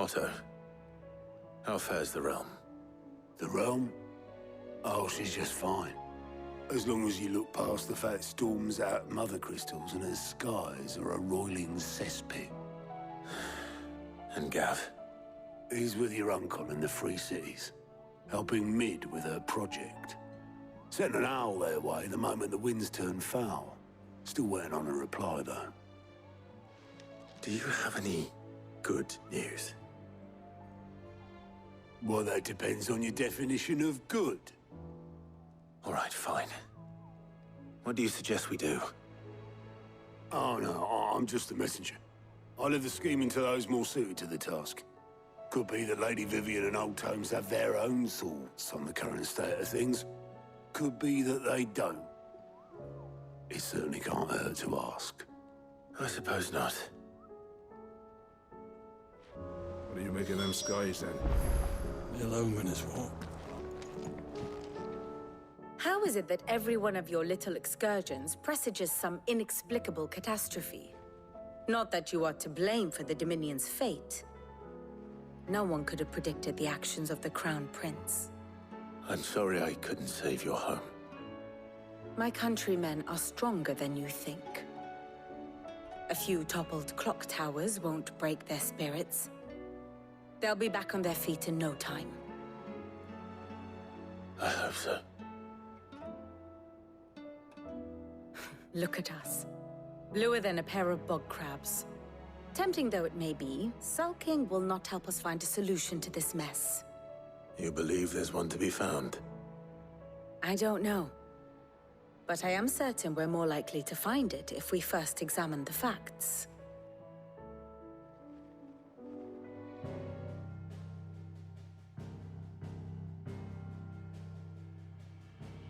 Otto, how fares the realm? The realm? Oh, she's just fine. As long as you look past the fat storms out mother crystals and her skies are a roiling cesspit. And Gav? He's with your uncle in the Free Cities, helping Mid with her project. Sent an owl their way the moment the winds turned foul. Still waiting on a reply, though. Do you have any good news? Well, that depends on your definition of good. All right, fine. What do you suggest we do? Oh, no, I'm just the messenger. I leave the scheming to those more suited to the task. Could be that Lady Vivian and Old Tomes have their own thoughts on the current state of things. Could be that they don't. It certainly can't hurt to ask. I suppose not. What do you make of them skies, then? Ill ominous walk. How is it that every one of your little excursions presages some inexplicable catastrophe? Not that you are to blame for the Dominion's fate. No one could have predicted the actions of the Crown Prince. I'm sorry I couldn't save your home. My countrymen are stronger than you think. A few toppled clock towers won't break their spirits. They'll be back on their feet in no time. I hope so. Look at us. Bluer than a pair of bog crabs. Tempting though it may be, sulking will not help us find a solution to this mess. You believe there's one to be found? I don't know. But I am certain we're more likely to find it if we first examine the facts.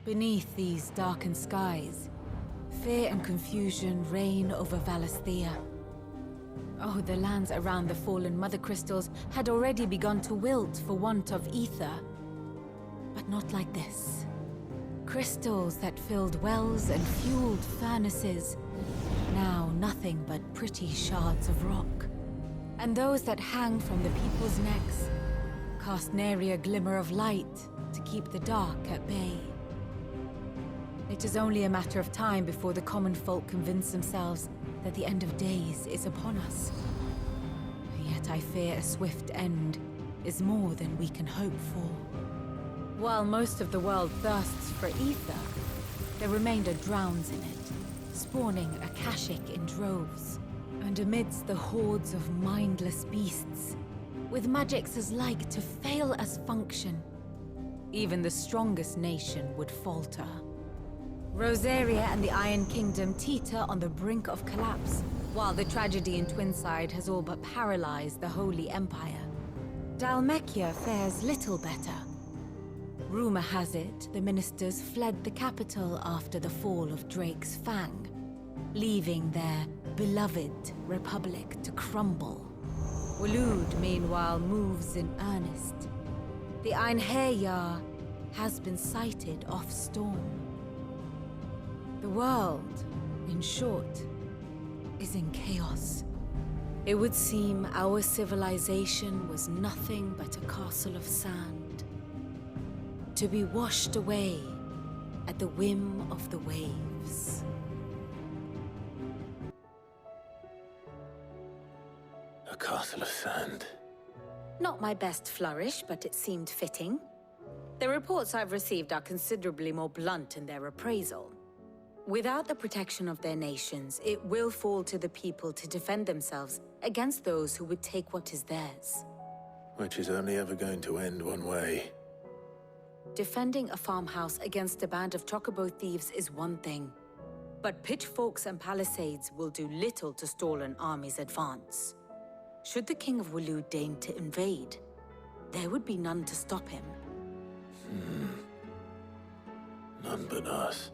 Beneath these darkened skies, fear and confusion reign over Valisthea. Oh, the lands around the fallen Mother Crystals had already begun to wilt for want of ether. But not like this. Crystals that filled wells and fueled furnaces, now nothing but pretty shards of rock. And those that hang from the people's necks cast nary a glimmer of light to keep the dark at bay. It is only a matter of time before the common folk convince themselves that the end of days is upon us. Yet I fear a swift end is more than we can hope for. While most of the world thirsts for ether, the remainder drowns in it, spawning Akashic in droves. And amidst the hordes of mindless beasts, with magics as like to fail as function, even the strongest nation would falter. Rosaria and the Iron Kingdom teeter on the brink of collapse, while the tragedy in Twinside has all but paralyzed the Holy Empire. Dhalmekia fares little better. Rumor has it the ministers fled the capital after the fall of Drake's Fang, leaving their beloved republic to crumble. Waloed, meanwhile, moves in earnest. The Einherjar has been sighted off-storm. The world, in short, is in chaos. It would seem our civilization was nothing but a castle of sand, to be washed away at the whim of the waves. A castle of sand. Not my best flourish, but it seemed fitting. The reports I've received are considerably more blunt in their appraisal. Without the protection of their nations, it will fall to the people to defend themselves against those who would take what is theirs. Which is only ever going to end one way. Defending a farmhouse against a band of chocobo thieves is one thing, but pitchforks and palisades will do little to stall an army's advance. Should the King of Waloed deign to invade, there would be none to stop him. None but us.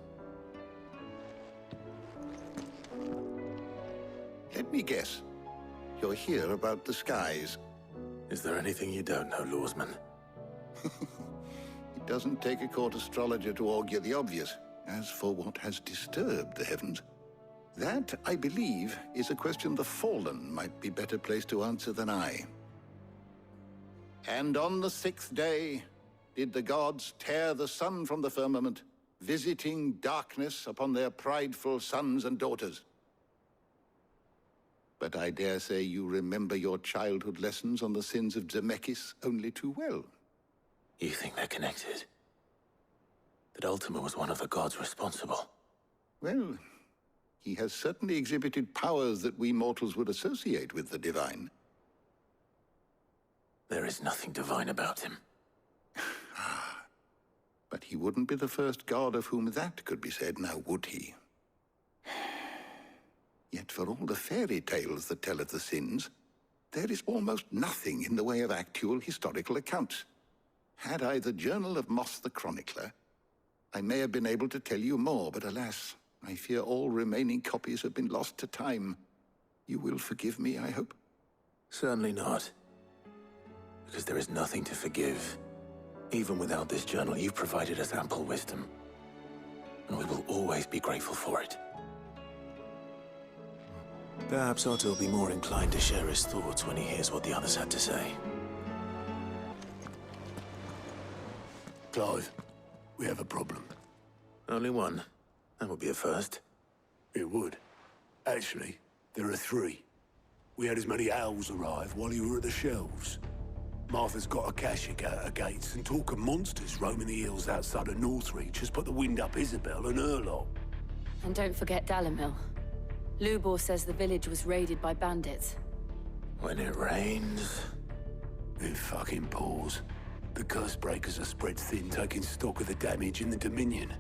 Let me guess. You're here about the skies. Is there anything you don't know, Lawsman? It doesn't take a court astrologer to augur the obvious. As for what has disturbed the heavens, that, I believe, is a question the Fallen might be better placed to answer than I. And on the 6th day did the gods tear the sun from the firmament, visiting darkness upon their prideful sons and daughters. But I dare say you remember your childhood lessons on the sins of Zemeckis only too well. You think they're connected? That Ultima was one of the gods responsible? Well, he has certainly exhibited powers that we mortals would associate with the divine. There is nothing divine about him. But he wouldn't be the first god of whom that could be said, now would he? Yet for all the fairy tales that tell of the sins, there is almost nothing in the way of actual historical accounts. Had I the Journal of Moss the Chronicler, I may have been able to tell you more, but alas, I fear all remaining copies have been lost to time. You will forgive me, I hope? Certainly not. Because there is nothing to forgive. Even without this journal, you've provided us ample wisdom. And we will always be grateful for it. Perhaps Otto will be more inclined to share his thoughts when he hears what the others had to say. Clive, we have a problem. Only one. That would be a first. It would. Actually, there are 3. We had as many owls arrive while you were at the shelves. Martha's got a Akashic out of gates, and talk of monsters roaming the hills outside of Northreach has put the wind up Isabel and her lot. And don't forget Dalimil. Lubor says the village was raided by bandits. When it rains... It fucking pours. The curse breakers are spread thin, taking stock of the damage in the Dominion.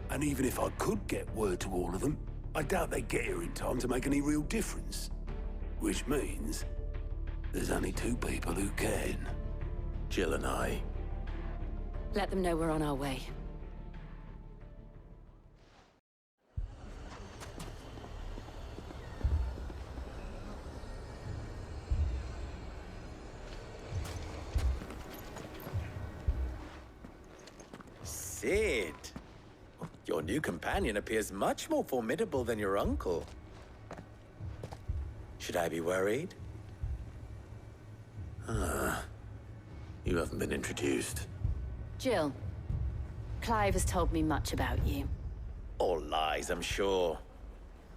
And even if I could get word to all of them, I doubt they'd get here in time to make any real difference. Which means... there's only 2 people who can. Jill and I. Let them know we're on our way. Sid! Your new companion appears much more formidable than your uncle. Should I be worried? You haven't been introduced. Jill, Clive has told me much about you. All lies, I'm sure.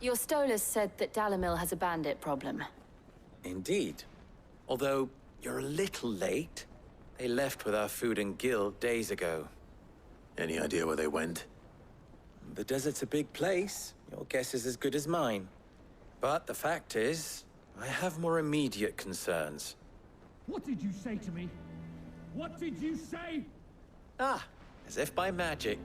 Your Stolas said that Dalimil has a bandit problem. Indeed. Although, you're a little late. They left with our food and guild days ago. Any idea where they went? The desert's a big place. Your guess is as good as mine. But the fact is, I have more immediate concerns. What did you say to me? What did you say? Ah, as if by magic.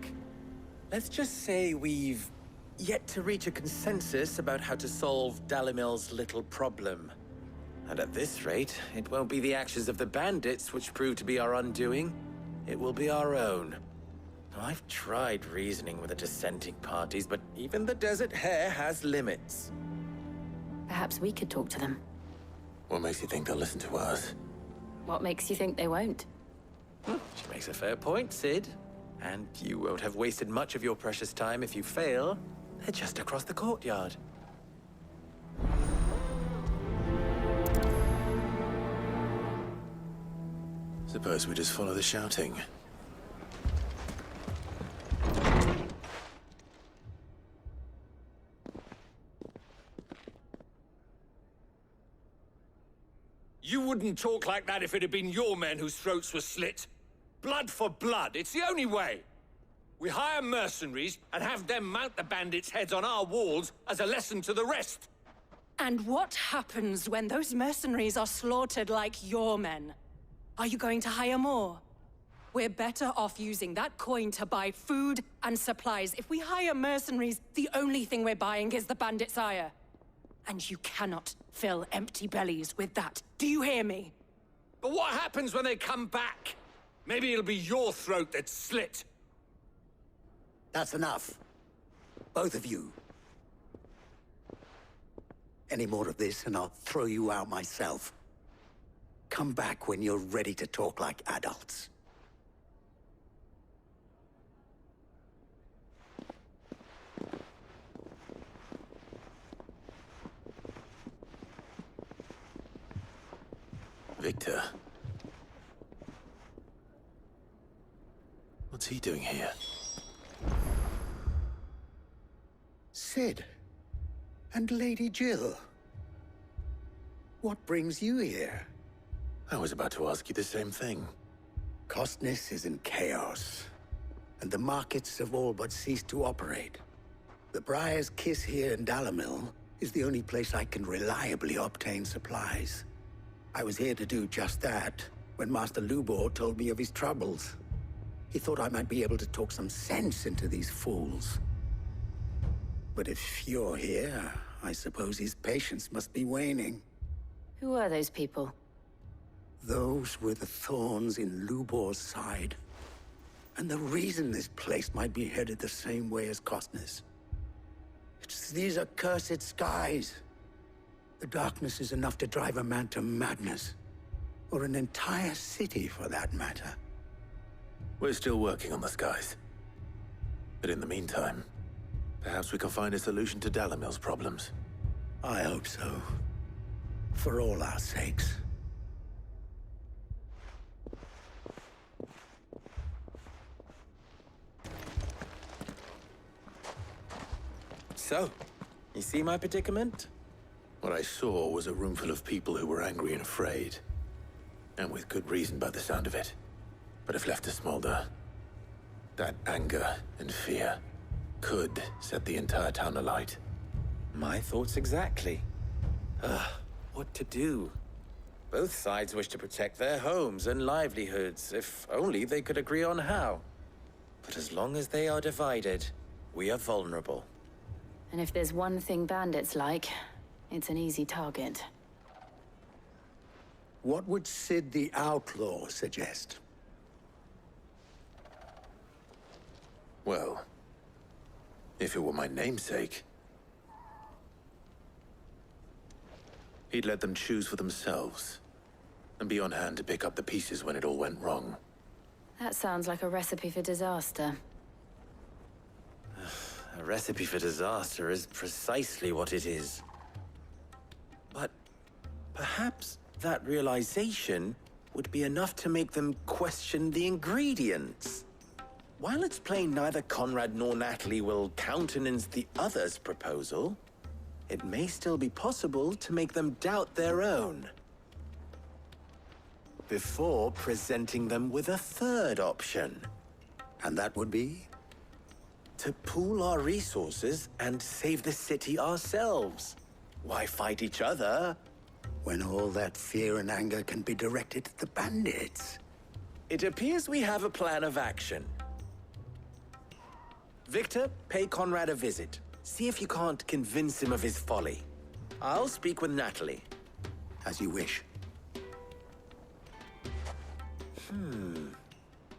Let's just say we've yet to reach a consensus about how to solve Dalimil's little problem. And at this rate, it won't be the actions of the bandits which prove to be our undoing. It will be our own. I've tried reasoning with the dissenting parties, but even the Desert Hare has limits. Perhaps we could talk to them. What makes you think they'll listen to us? What makes you think they won't? She makes a fair point, Sid. And you won't have wasted much of your precious time if you fail. They're just across the courtyard. Suppose we just follow the shouting. You wouldn't talk like that if it had been your men whose throats were slit. Blood for blood, it's the only way. We hire mercenaries and have them mount the bandits' heads on our walls as a lesson to the rest. And what happens when those mercenaries are slaughtered like your men? Are you going to hire more? We're better off using that coin to buy food and supplies. If we hire mercenaries, the only thing we're buying is the bandits' ire. And you cannot fill empty bellies with that. Do you hear me? But what happens when they come back? Maybe it'll be your throat that's slit. That's enough. Both of you. Any more of this and I'll throw you out myself. Come back when you're ready to talk like adults. Victor, What's he doing here? Sid. And Lady Jill. What brings you here? I was about to ask you the same thing. Costness is in chaos, and the markets have all but ceased to operate. The Briar's Kiss here in Dalimil is the only place I can reliably obtain supplies. I was here to do just that when Master Lubor told me of his troubles. He thought I might be able to talk some sense into these fools. But if you're here, I suppose his patience must be waning. Who are those people? Those were the thorns in Lubor's side. And the reason this place might be headed the same way as Costness. It's these accursed skies. The darkness is enough to drive a man to madness. Or an entire city, for that matter. We're still working on the skies. But in the meantime, perhaps we can find a solution to Dalimil's problems. I hope so. For all our sakes. So, you see my predicament? What I saw was a room full of people who were angry and afraid. And with good reason by the sound of it. But if left to smolder, that anger and fear could set the entire town alight. My thoughts exactly. What to do? Both sides wish to protect their homes and livelihoods, if only they could agree on how. But as long as they are divided, we are vulnerable. And if there's one thing bandits like, it's an easy target. What would Sid the Outlaw suggest? Well, if it were my namesake, he'd let them choose for themselves, and be on hand to pick up the pieces when it all went wrong. That sounds like a recipe for disaster. A recipe for disaster is precisely what it is. But perhaps that realization would be enough to make them question the ingredients. While it's plain neither Conrad nor Natalie will countenance the other's proposal, it may still be possible to make them doubt their own. Before presenting them with a third option. And that would be? To pool our resources and save the city ourselves. Why fight each other? When all that fear and anger can be directed at the bandits. It appears we have a plan of action. Victor, pay Conrad a visit. See if you can't convince him of his folly. I'll speak with Natalie. As you wish.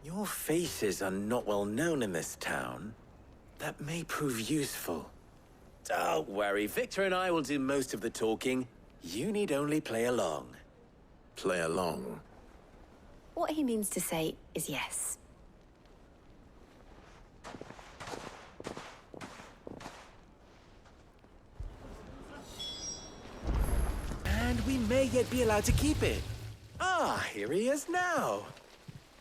Your faces are not well known in this town. That may prove useful. Don't worry, Victor and I will do most of the talking. You need only play along. Play along? What he means to say is yes. And we may yet be allowed to keep it. Ah, here he is now.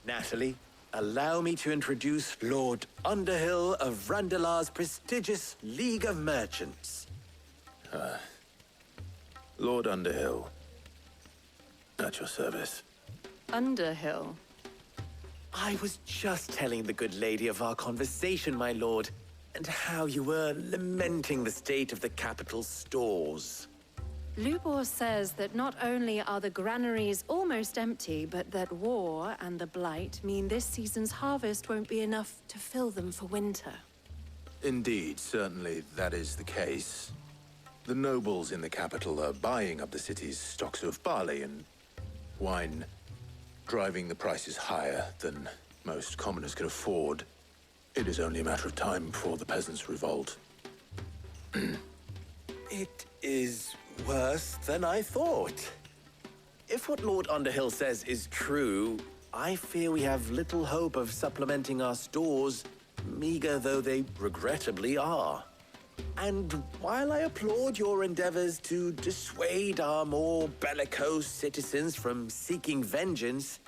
Natalie, allow me to introduce Lord Underhill of Randalar's prestigious League of Merchants. Lord Underhill. At your service. Underhill? I was just telling the good lady of our conversation, my lord, and how you were lamenting the state of the capital's stores. Lubor says that not only are the granaries almost empty, but that war and the Blight mean this season's harvest won't be enough to fill them for winter. Indeed, certainly that is the case. The nobles in the capital are buying up the city's stocks of barley and wine, driving the prices higher than most commoners can afford. It is only a matter of time before the peasants revolt. It is worse than I thought. If what Lord Underhill says is true, I fear we have little hope of supplementing our stores, meager though they regrettably are. And while I applaud your endeavors to dissuade our more bellicose citizens from seeking vengeance,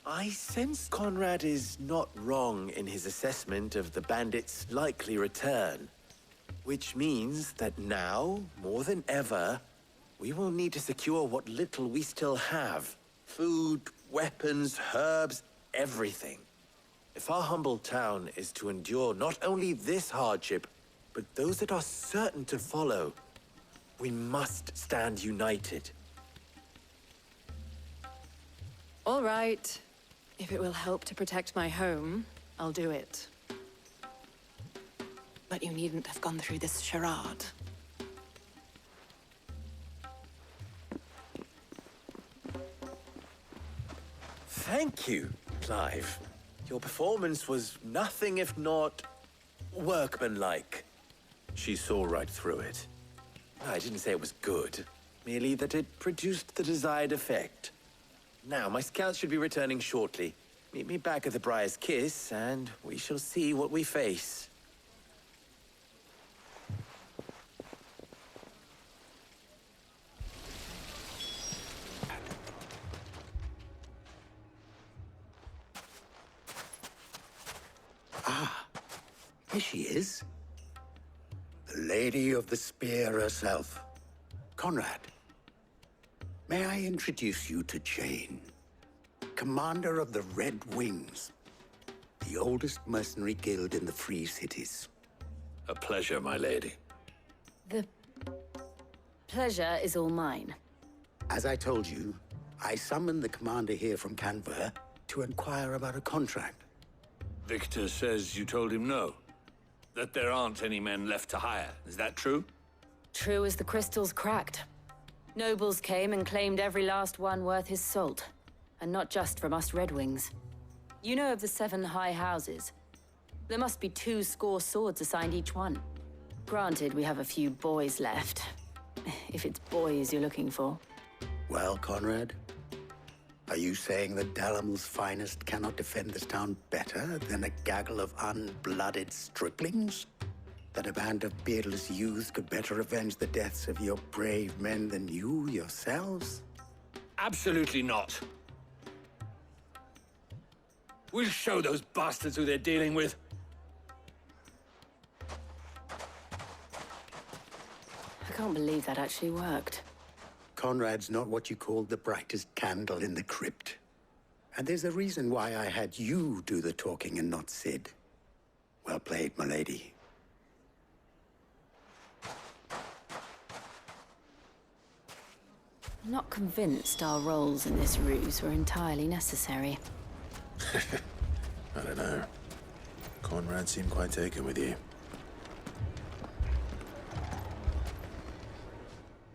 I sense Conrad is not wrong in his assessment of the bandits' likely return. Which means that now, more than ever, we will need to secure what little we still have. Food, weapons, herbs, everything. If our humble town is to endure not only this hardship, but those that are certain to follow, we must stand united. All right. If it will help to protect my home, I'll do it. But you needn't have gone through this charade. Thank you, Clive. Your performance was nothing if not workmanlike. She saw right through it. I didn't say it was good, merely that it produced the desired effect. Now, my scouts should be returning shortly. Meet me back at the Briar's Kiss, and we shall see what we face. Here she is. The Lady of the Spear herself. Conrad. May I introduce you to Jane, commander of the Red Wings, the oldest mercenary guild in the Free Cities. A pleasure, my lady. The pleasure is all mine. As I told you, I summoned the commander here from Canver to inquire about a contract. Victor says you told him no. That there aren't any men left to hire. Is that true? True as the crystals cracked. Nobles came and claimed every last one worth his salt. And not just from us Red Wings. You know of the 7 high houses. There must be 2 swords assigned each one. Granted, we have a few boys left. If it's boys you're looking for. Well, Conrad, are you saying that Dalamil's finest cannot defend this town better than a gaggle of unblooded striplings? That a band of beardless youths could better avenge the deaths of your brave men than you yourselves? Absolutely not. We'll show those bastards who they're dealing with. I can't believe that actually worked. Conrad's not what you called the brightest candle in the crypt. And there's a reason why I had you do the talking and not Sid. Well played, my lady. I'm not convinced our roles in this ruse were entirely necessary. I don't know. Conrad seemed quite taken with you.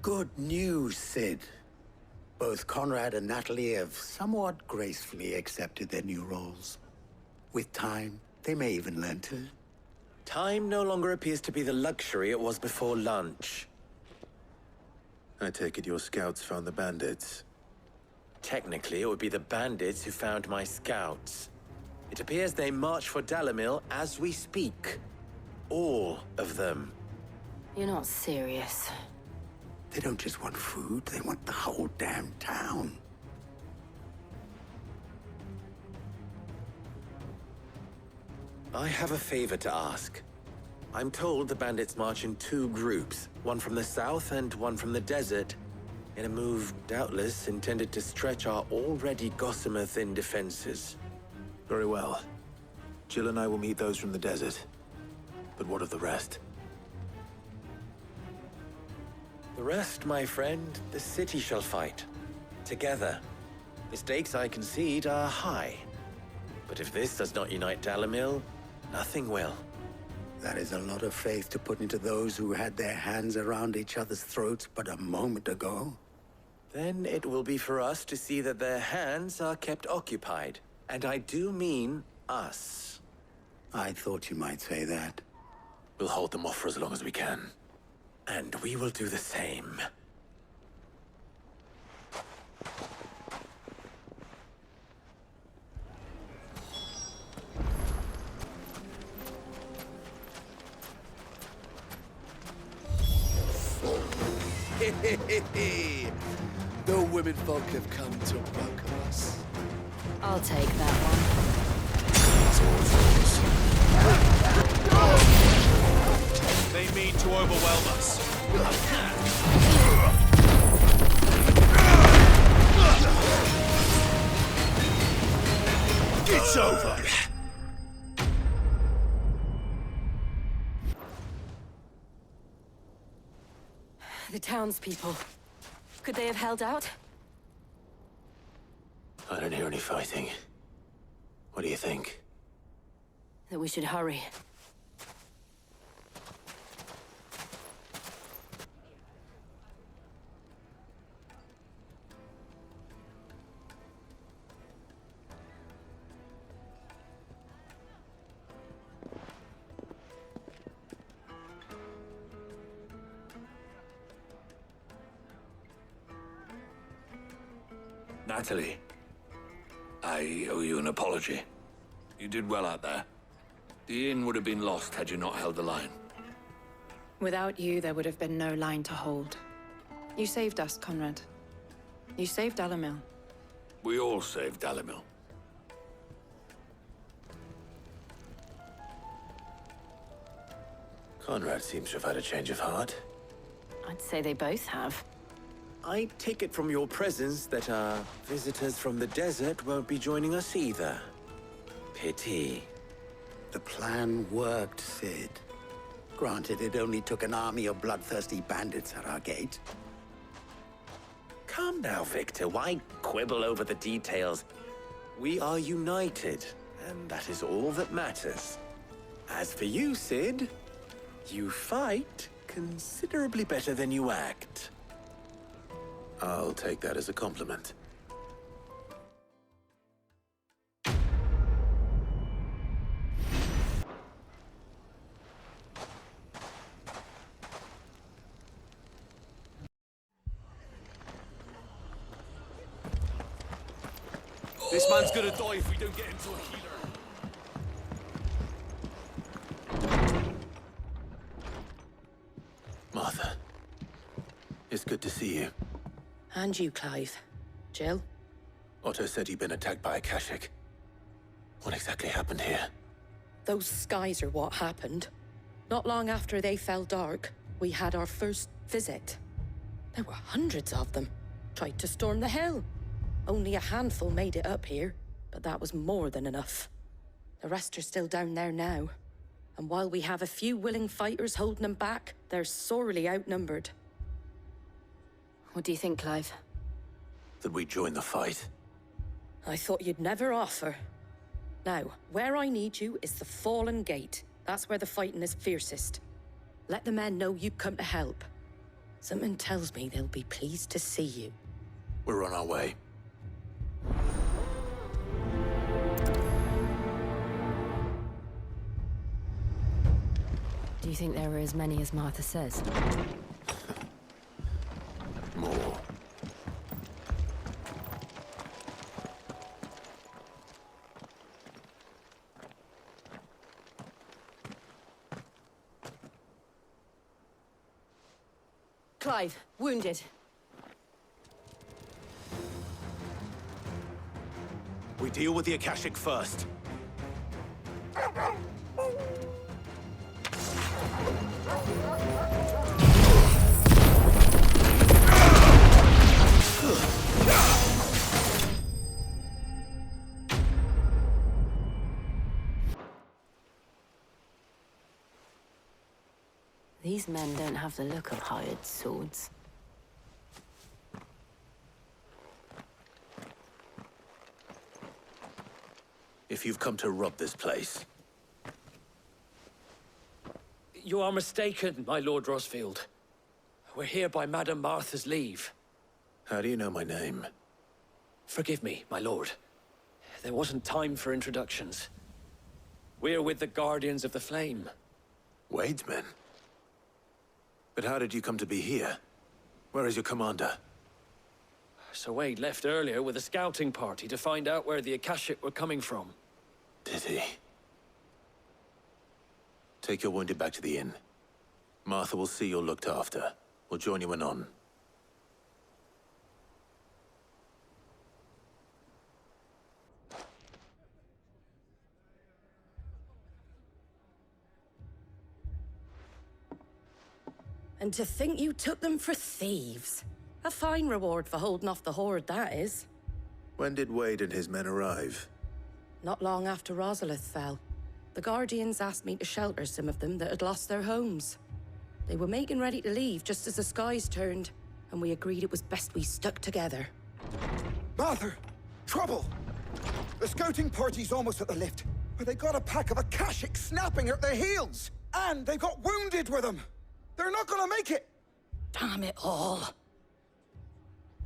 Good news, Sid. Both Conrad and Natalie have somewhat gracefully accepted their new roles. With time, they may even learn to. Time no longer appears to be the luxury it was before lunch. I take it your scouts found the bandits. Technically, it would be the bandits who found my scouts. It appears they march for Dalamil as we speak. All of them. You're not serious. They don't just want food, they want the whole damn town. I have a favor to ask. I'm told the bandits march in 2 groups, one from the south and one from the desert, in a move doubtless intended to stretch our already gossamer-thin defenses. Very well. Jill and I will meet those from the desert. But what of the rest? The rest, my friend, the city shall fight. Together. The stakes, I concede, are high. But if this does not unite Dalamil, nothing will. That is a lot of faith to put into those who had their hands around each other's throats but a moment ago. Then it will be for us to see that their hands are kept occupied. And I do mean us. I thought you might say that. We'll hold them off for as long as we can. And we will do the same. The women folk have come to welcome us. I'll take that one. They mean to overwhelm us. It's over! The townspeople. Could they have held out? I don't hear any fighting. What do you think? That we should hurry. Natalie, I owe you an apology. You did well out there. The inn would have been lost had you not held the line. Without you, there would have been no line to hold. You saved us, Conrad. You saved Dalimil. We all saved Dalimil. Conrad seems to have had a change of heart. I'd say they both have. I take it from your presence that our visitors from the desert won't be joining us either. Pity. The plan worked, Sid. Granted, it only took an army of bloodthirsty bandits at our gate. Calm now, Victor. Why quibble over the details? We are united, and that is all that matters. As for you, Sid, you fight considerably better than you act. I'll take that as a compliment. This man's gonna die if we don't get him to a healer. Martha, it's good to see you. And you, Clive. Jill? Otto said you'd been attacked by a Kashik. What exactly happened here? Those skies are what happened. Not long after they fell dark, we had our first visit. There were hundreds of them. Tried to storm the hill. Only a handful made it up here, but that was more than enough. The rest are still down there now. And while we have a few willing fighters holding them back, they're sorely outnumbered. What do you think, Clive? That we join the fight? I thought you'd never offer. Now, where I need you is the Fallen Gate. That's where the fighting is fiercest. Let the men know you come to help. Something tells me they'll be pleased to see you. We're on our way. Do you think there are as many as Martha says? More. Clive, wounded. We deal with the Akashic first. These men don't have the look of hired swords. If you've come to rob this place, You are mistaken, my Lord Rosfield. We're here by Madame Martha's leave. how do you know my name? Forgive me, my lord. There wasn't time for introductions. We're with the Guardians of the Flame. Wade's men? But how did you come to be here? Where is your commander? Sir Wade left earlier with a scouting party to find out where the Akashic were coming from. Did he? Take your wounded back to the inn. Martha will see you're looked after. We'll join you anon. And to think you took them for thieves. A fine reward for holding off the horde, that is. When did Wade and his men arrive? Not long after Rosalith fell. The Guardians asked me to shelter some of them that had lost their homes. They were making ready to leave just as the skies turned, and we agreed it was best we stuck together. Martha! Trouble! The scouting party's almost at the lift, but they got a pack of Akashics snapping at their heels! And they got wounded with them! They're not gonna make it! Damn it all.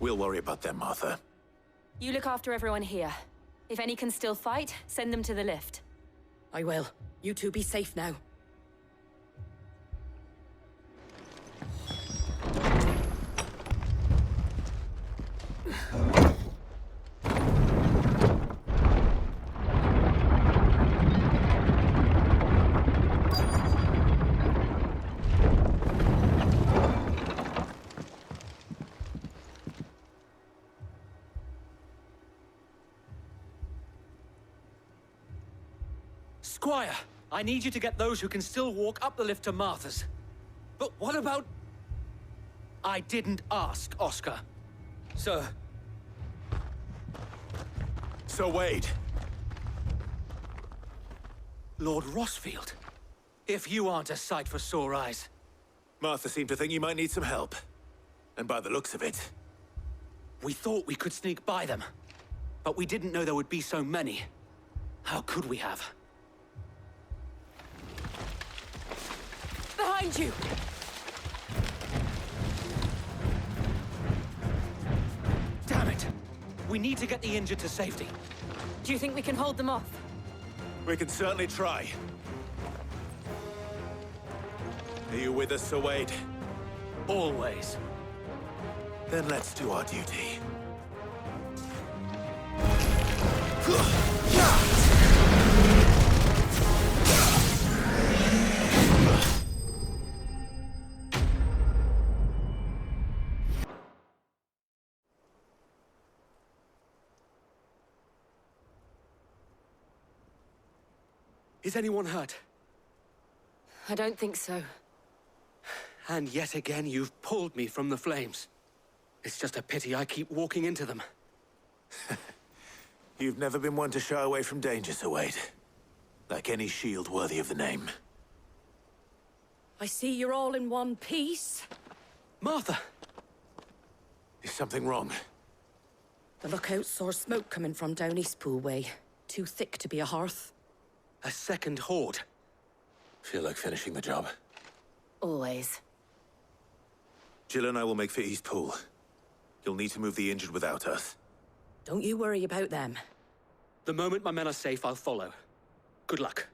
We'll worry about them, Martha. You look after everyone here. If any can still fight, send them to the lift. I will. You two be safe now. Squire, I need you to get those who can still walk up the lift to Martha's. But what about... I didn't ask, Oscar. Sir. Sir Wade. Lord Rossfield. If you aren't a sight for sore eyes. Martha seemed to think you might need some help. And by the looks of it... We thought we could sneak by them. But we didn't know there would be so many. How could we have? Behind you! Damn it! We need to get the injured to safety. Do you think we can hold them off? We can certainly try. Are you with us, Sir Wade? Always. Then let's do our duty. Is anyone hurt? I don't think so. And yet again, you've pulled me from the flames. It's just a pity I keep walking into them. You've never been one to shy away from danger, Sir Wade. Like any shield worthy of the name. I see you're all in one piece. Martha! Is something wrong? The lookout saw smoke coming from down Eastpool way. Too thick to be a hearth. A second horde. Feel like finishing the job. Always. Jill and I will make for Eastpool. You'll need to move the injured without us. Don't you worry about them. The moment my men are safe, I'll follow. Good luck.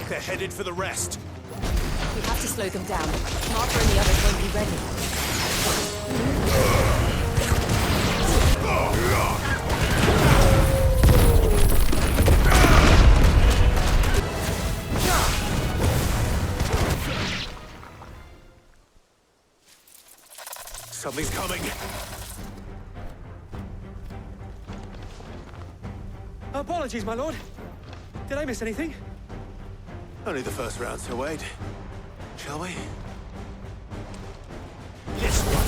They're headed for the rest. We have to slow them down. Martha and the others won't be ready. Something's coming. Apologies, my lord. Did I miss anything? Only the first round, Sir Wade. Shall we? This one.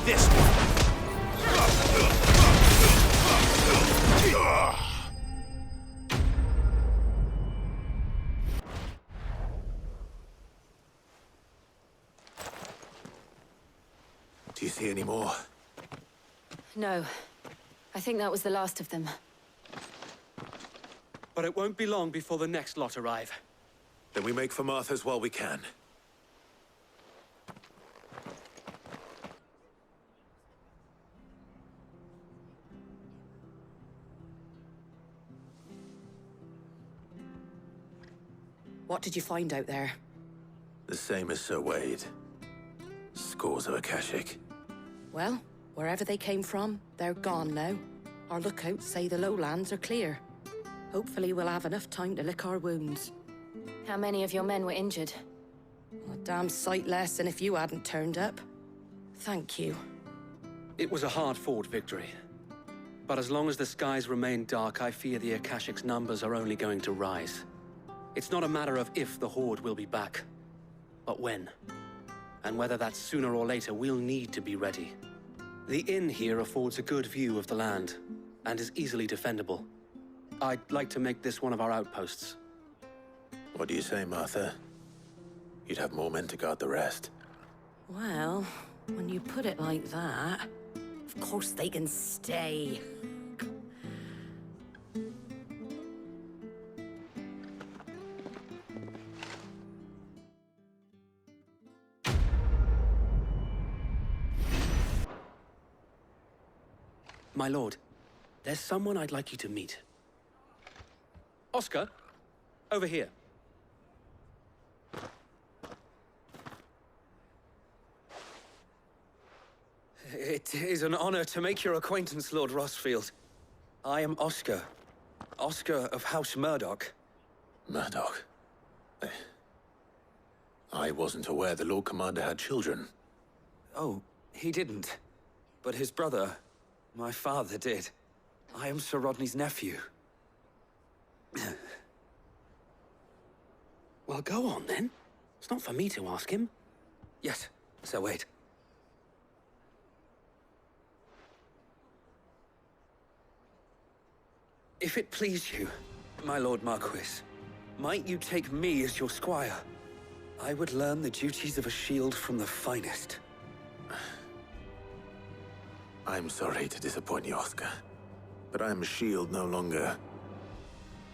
This one. Do you see any more? No. I think that was the last of them. But it won't be long before the next lot arrive. Then we make for Martha's while we can. What did you find out there? The same as Sir Wade. Scores of Akashic. Well, wherever they came from, they're gone now. Our lookouts say the lowlands are clear. Hopefully we'll have enough time to lick our wounds. How many of your men were injured? Damn sight less than if you hadn't turned up. Thank you. It was a hard-fought victory. But as long as the skies remain dark, I fear the Akashic's numbers are only going to rise. It's not a matter of if the Horde will be back, but when. And whether that's sooner or later, we'll need to be ready. The inn here affords a good view of the land, and is easily defendable. I'd like to make this one of our outposts. What do you say, Martha? You'd have more men to guard the rest. Well, when you put it like that, of course they can stay. My lord, there's someone I'd like you to meet. Oscar, over here. It is an honor to make your acquaintance, Lord Rossfield. I am Oscar. Oscar of House Murdoch. Murdoch? I wasn't aware the Lord Commander had children. Oh, he didn't. But his brother, my father, did. I am Sir Rodney's nephew. Well, go on, then. It's not for me to ask him. Yes, so wait. If it please you, my Lord Marquis, might you take me as your squire? I would learn the duties of a shield from the finest. I'm sorry to disappoint you, Oscar, but I'm a shield no longer.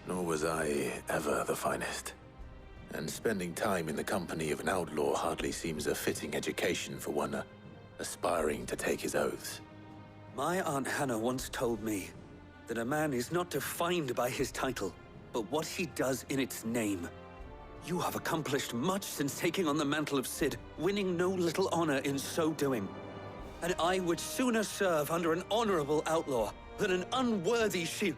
Nor was I ever the finest. And spending time in the company of an outlaw hardly seems a fitting education for one aspiring to take his oaths. My Aunt Hannah once told me that a man is not defined by his title, but what he does in its name. You have accomplished much since taking on the mantle of Cid, winning no little honor in so doing. And I would sooner serve under an honorable outlaw than an unworthy shield.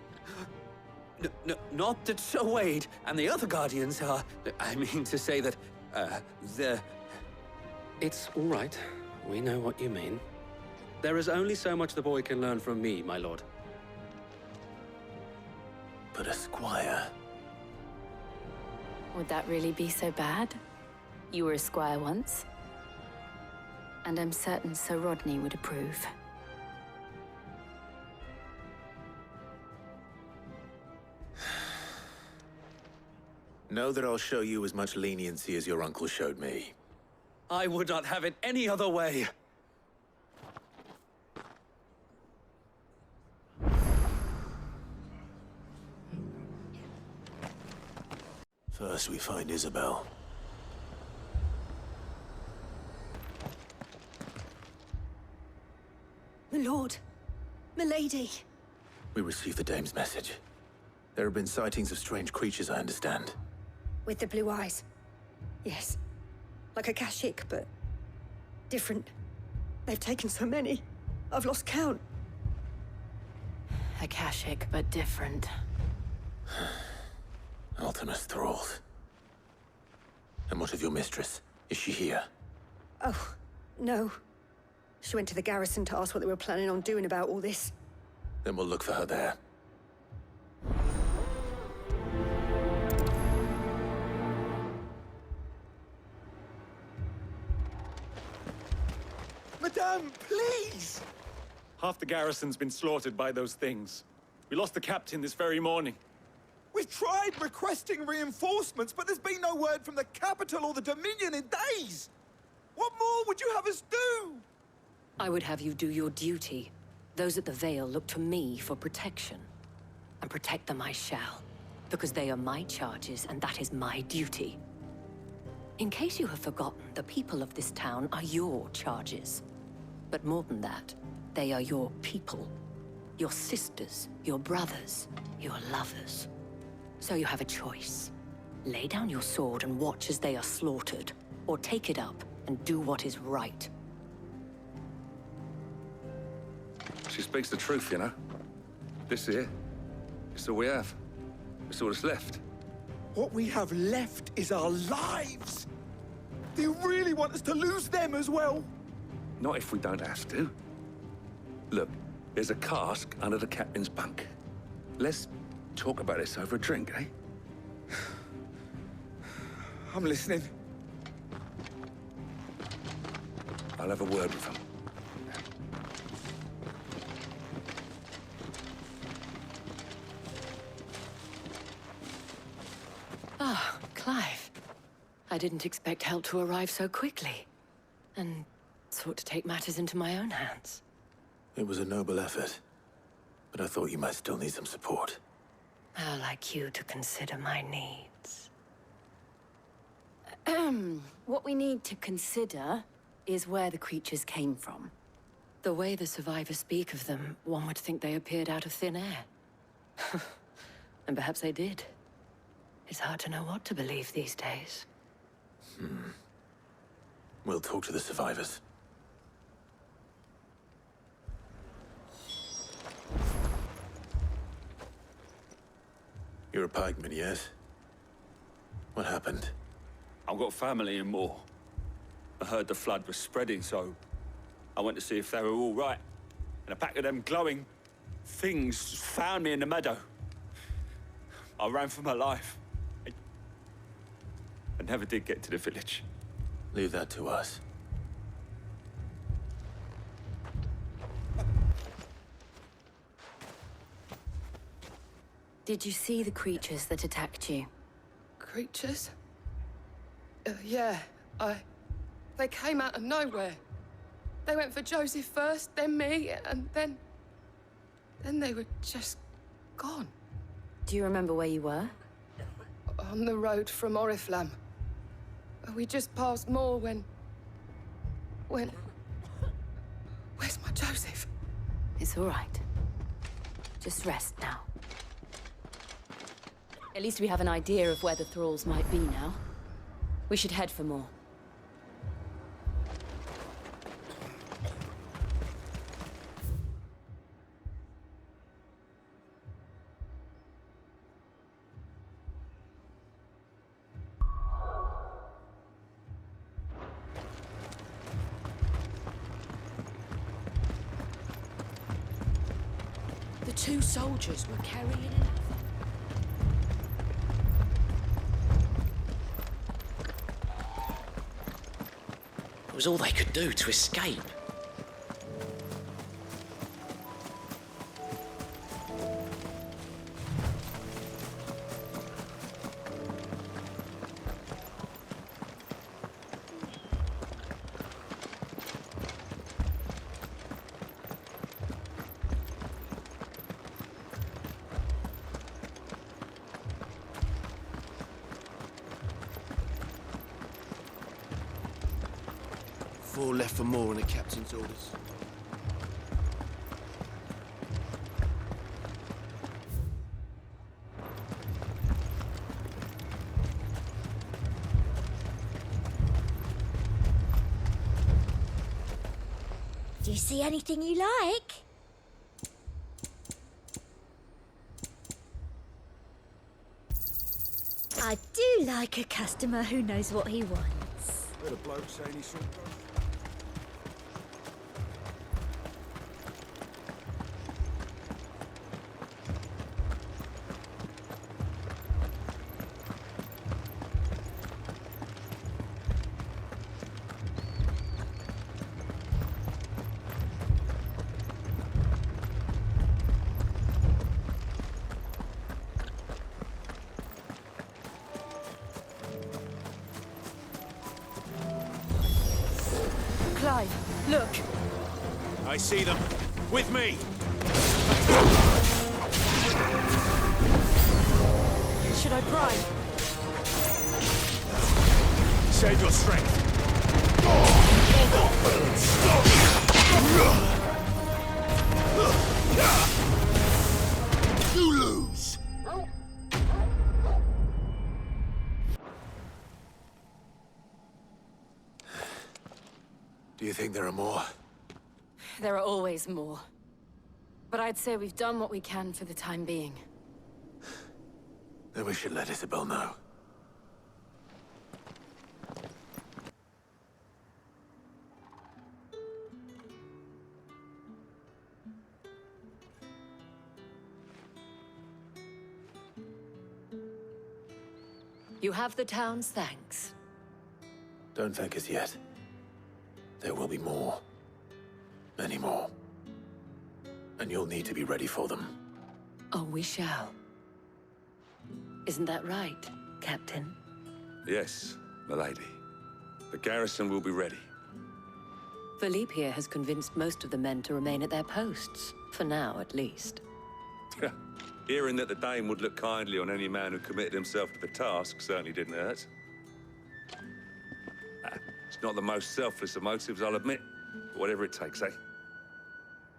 Not that Sir Wade and the other Guardians are... I mean to say that, they're... It's all right. We know what you mean. There is only so much the boy can learn from me, my lord. But a squire... Would that really be so bad? You were a squire once. And I'm certain Sir Rodney would approve. Know that I'll show you as much leniency as your uncle showed me. I would not have it any other way. First we find Isabel. My lord, milady. We received the dame's message. There have been sightings of strange creatures, I understand. With the blue eyes. Yes. Like a Kashik, but different. They've taken so many. I've lost count. Akashic, but different. Ultimus thralls. And what of your mistress? Is she here? Oh, no. She went to the garrison to ask what they were planning on doing about all this. Then we'll look for her there. Madame, please! Half the garrison's been slaughtered by those things. We lost the captain this very morning. We've tried requesting reinforcements, but there's been no word from the capital or the Dominion in days! What more would you have us do? I would have you do your duty. Those at the Vale look to me for protection. And protect them I shall. Because they are my charges, and that is my duty. In case you have forgotten, the people of this town are your charges. But more than that, they are your people. Your sisters, your brothers, your lovers. So you have a choice. Lay down your sword and watch as they are slaughtered, or take it up and do what is right. She speaks the truth, you know. This here, it's all we have. It's all that's left. What we have left is our lives! Do you really want us to lose them as well? Not if we don't have to. Look, there's a cask under the captain's bunk. Let's talk about this over a drink, eh? I'm listening. I'll have a word with him. Ah, Clive. I didn't expect help to arrive so quickly. And sought to take matters into my own hands. It was a noble effort, but I thought you might still need some support. How like you to consider my needs. What we need to consider is where the creatures came from. The way the survivors speak of them, one would think they appeared out of thin air. And perhaps they did. It's hard to know what to believe these days. We'll talk to the survivors. You're a pikeman, yes? What happened? I've got family in Moor. I heard the flood was spreading, so I went to see if they were all right. And a pack of them glowing things found me in the meadow. I ran for my life. I never did get to the village. Leave that to us. Did you see the creatures that attacked you? Creatures? Yeah, They came out of nowhere. They went for Joseph first, then me, and then they were just gone. Do you remember where you were? On the road from Oriflamme. We just passed Moor when... Where's my Joseph? It's all right. Just rest now. At least we have an idea of where the thralls might be now. We should head for more. The two soldiers were carrying an... It was all they could do to escape. Four left for more on the captain's orders. Do you see anything you like? I do like a customer who knows what he wants. Heard a bloke saying he saw ghosts. Clive, look! I see them. With me! Should I pry? Save your strength. You lose! Do you think there are more? There are always more. But I'd say we've done what we can for the time being. Then we should let Isabel know. You have the town's thanks. Don't thank us yet. There will be more. Many more. And you'll need to be ready for them. Oh, we shall. Isn't that right, Captain? Yes, milady. The garrison will be ready. Philippe here has convinced most of the men to remain at their posts. For now, at least. Hearing that the Dane would look kindly on any man who committed himself to the task certainly didn't hurt. It's not the most selfless of motives, I'll admit. But whatever it takes, eh?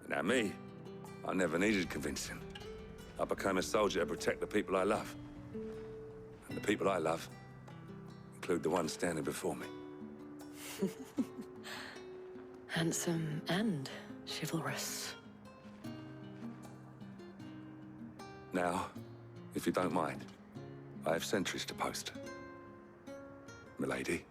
Now me, I never needed convincing. I became a soldier to protect the people I love. And the people I love include the one standing before me. Handsome and chivalrous. Now, if you don't mind, I have sentries to post. Milady.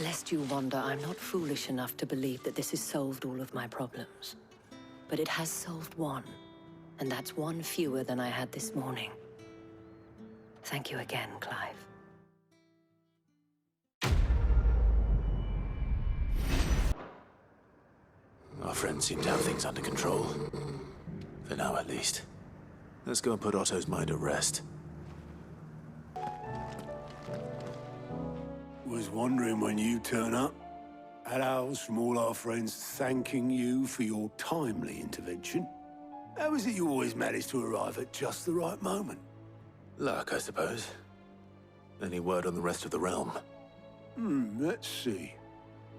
Lest you wonder, I'm not foolish enough to believe that this has solved all of my problems. But it has solved one, and that's one fewer than I had this morning. Thank you again, Clive. Our friends seem to have things under control. For now, at least. Let's go and put Otto's mind at rest. Was wondering when you turn up. Had owls from all our friends thanking you for your timely intervention. How is it you always manage to arrive at just the right moment? Luck, I suppose. Any word on the rest of the realm? Let's see.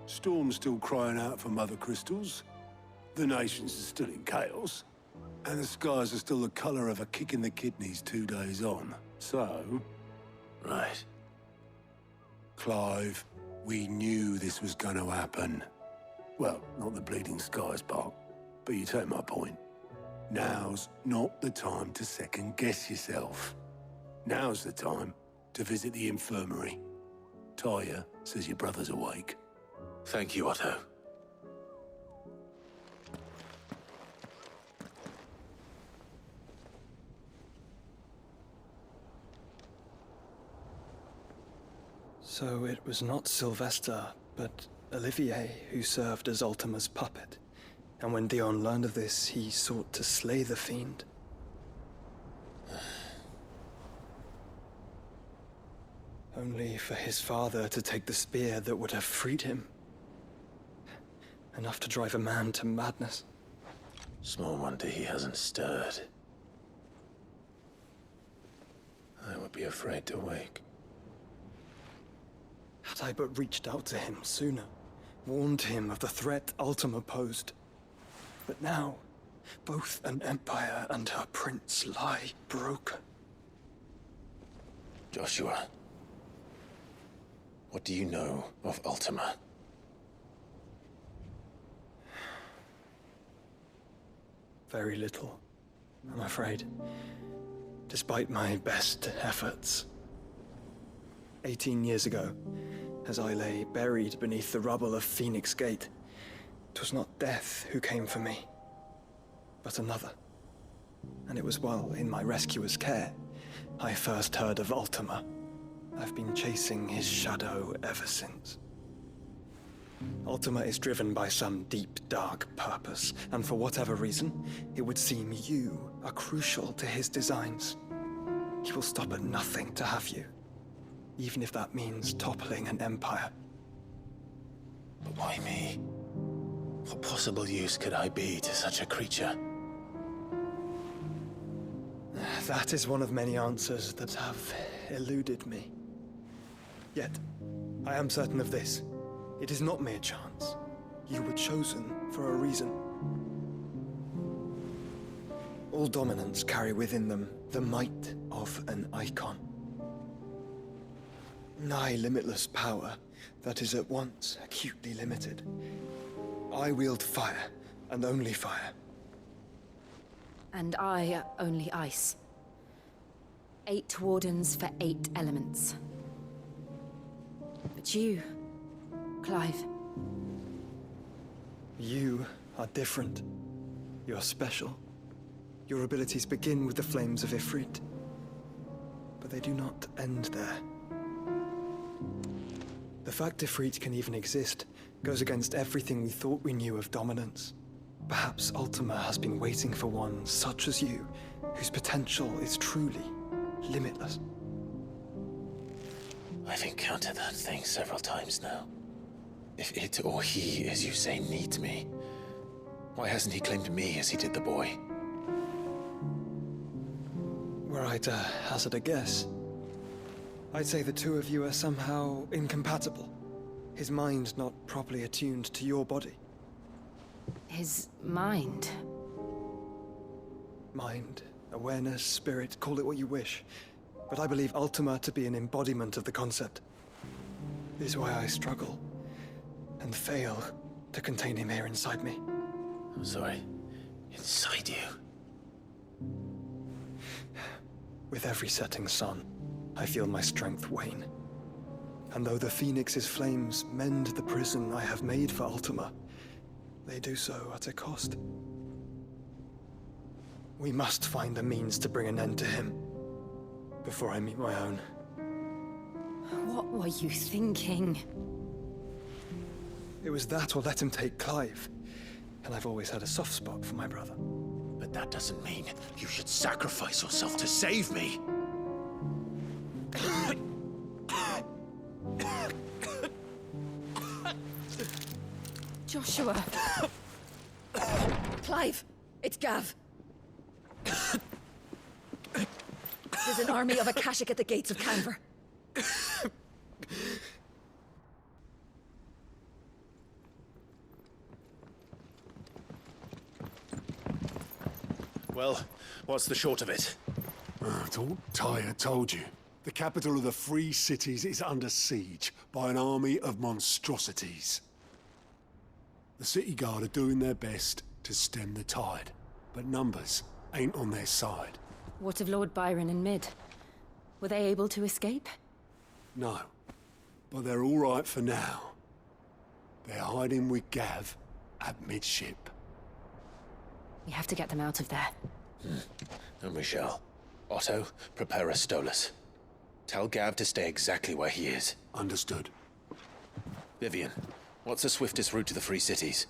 Storm's still crying out for mother crystals. The nations are still in chaos. And the skies are still the color of a kick in the kidneys 2 days on. So... Right. Clive, we knew this was going to happen. Well, not the bleeding skies part, but you take my point. Now's not the time to second-guess yourself. Now's the time to visit the infirmary. Talia says your brother's awake. Thank you, Otto. So it was not Sylvester, but Olivier who served as Ultima's puppet. And when Dion learned of this, he sought to slay the fiend. Only for his father to take the spear that would have freed him. Enough to drive a man to madness. Small wonder he hasn't stirred. I would be afraid to wake. Had I but reached out to him sooner, warned him of the threat Ultima posed. But now, both an empire and her prince lie broken. Joshua, what do you know of Ultima? Very little, I'm afraid. Despite my best efforts. 18 years ago, as I lay buried beneath the rubble of Phoenix Gate, 'twas not death who came for me, but another. And it was while in my rescuer's care, I first heard of Ultima. I've been chasing his shadow ever since. Ultima is driven by some deep, dark purpose, and for whatever reason, it would seem you are crucial to his designs. He will stop at nothing to have you, even if that means toppling an empire. But why me? What possible use could I be to such a creature? That is one of many answers that have eluded me. Yet, I am certain of this. It is not mere chance. You were chosen for a reason. All dominants carry within them the might of an icon. Nigh limitless power that is at once acutely limited. I wield fire, and only fire. And I only ice. 8 wardens for 8 elements. But you, Clive. You are different. You're special. Your abilities begin with the flames of Ifrit, but they do not end there. The fact Ifrit can even exist goes against everything we thought we knew of dominance. Perhaps Ultima has been waiting for one such as you, whose potential is truly limitless. I've encountered that thing several times now. If it or he, as you say, needs me, why hasn't he claimed me as he did the boy? Were I to hazard a guess, I'd say the two of you are somehow incompatible. His mind not properly attuned to your body. His mind? Mind, awareness, spirit, call it what you wish. But I believe Ultima to be an embodiment of the concept. This is why I struggle and fail to contain him here inside me. I'm sorry. Inside you? With every setting sun, I feel my strength wane. And though the Phoenix's flames mend the prison I have made for Ultima, they do so at a cost. We must find a means to bring an end to him before I meet my own. What were you thinking? It was that or let him take Clive. And I've always had a soft spot for my brother. But that doesn't mean you should sacrifice yourself to save me. Joshua! Clive! It's Gav! There's an army of Akashic at the gates of Canver. Well, what's the short of it? Thought Ty had told you. The capital of the Free Cities is under siege by an army of monstrosities. The city guard are doing their best to stem the tide, but numbers ain't on their side. What of Lord Byron and Mid? Were they able to escape? No, but they're all right for now. They're hiding with Gav at midship. We have to get them out of there. And we shall. Otto, prepare a Stolas. Tell Gav to stay exactly where he is. Understood. Vivian, what's the swiftest route to the Free Cities?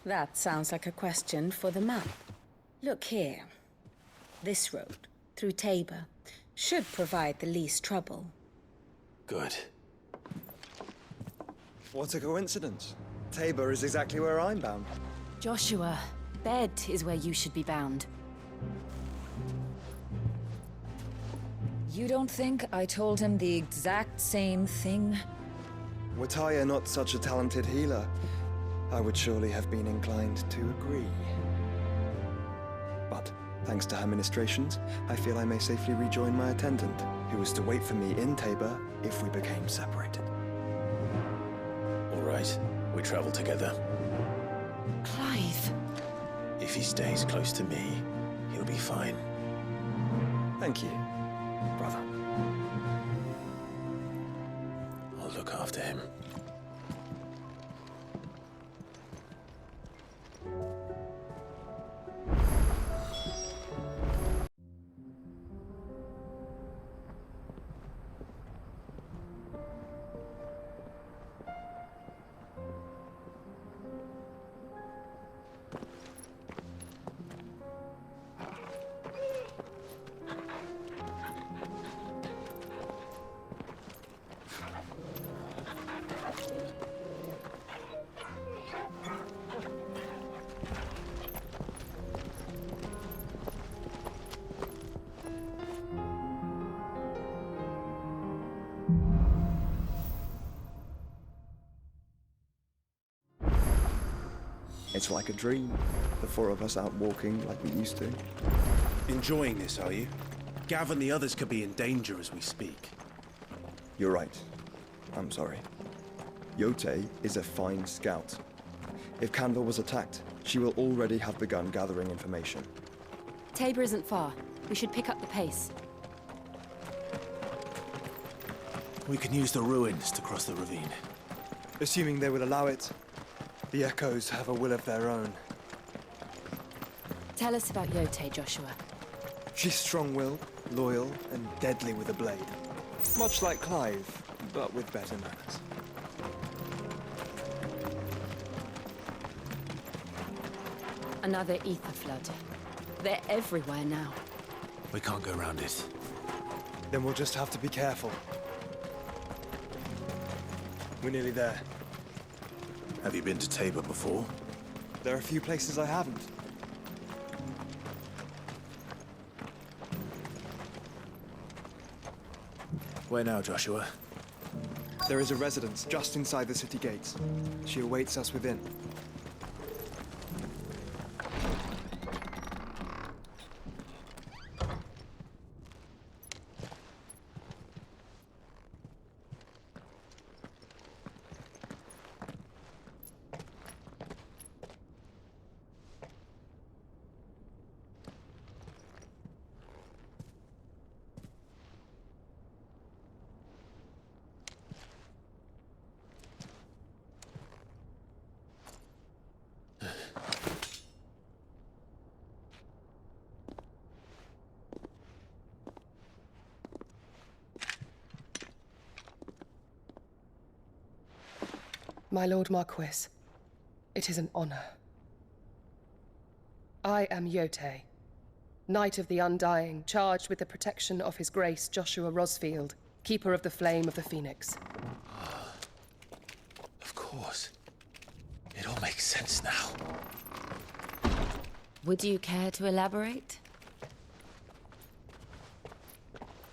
That sounds like a question for the map. Look here. This road, through Tabor, should provide the least trouble. Good. What a coincidence. Tabor is exactly where I'm bound. Joshua, bed is where you should be bound. You don't think I told him the exact same thing? Were Tyr not such a talented healer, I would surely have been inclined to agree. But, thanks to her ministrations, I feel I may safely rejoin my attendant, who was to wait for me in Tabor if we became separated. All right, we travel together. Clive! If he stays close to me, he'll be fine. Thank you, brother. I'll look after him. It's like a dream. The four of us out walking like we used to. Enjoying this, are you? Gav and the others could be in danger as we speak. You're right. I'm sorry. Yote is a fine scout. If Canva was attacked, she will already have begun gathering information. Tabor isn't far. We should pick up the pace. We can use the ruins to cross the ravine. Assuming they will allow it. The Echoes have a will of their own. Tell us about Yote, Joshua. She's strong-willed, loyal, and deadly with a blade. Much like Clive, but with better manners. Another ether flood. They're everywhere now. We can't go around it. Then we'll just have to be careful. We're nearly there. Have you been to Tabor before? There are a few places I haven't. Where now, Joshua? There is a residence just inside the city gates. She awaits us within. My Lord Marquis, it is an honor. I am Yote, Knight of the Undying, charged with the protection of His Grace Joshua Rosfield, Keeper of the Flame of the Phoenix. Of course. It all makes sense now. Would you care to elaborate?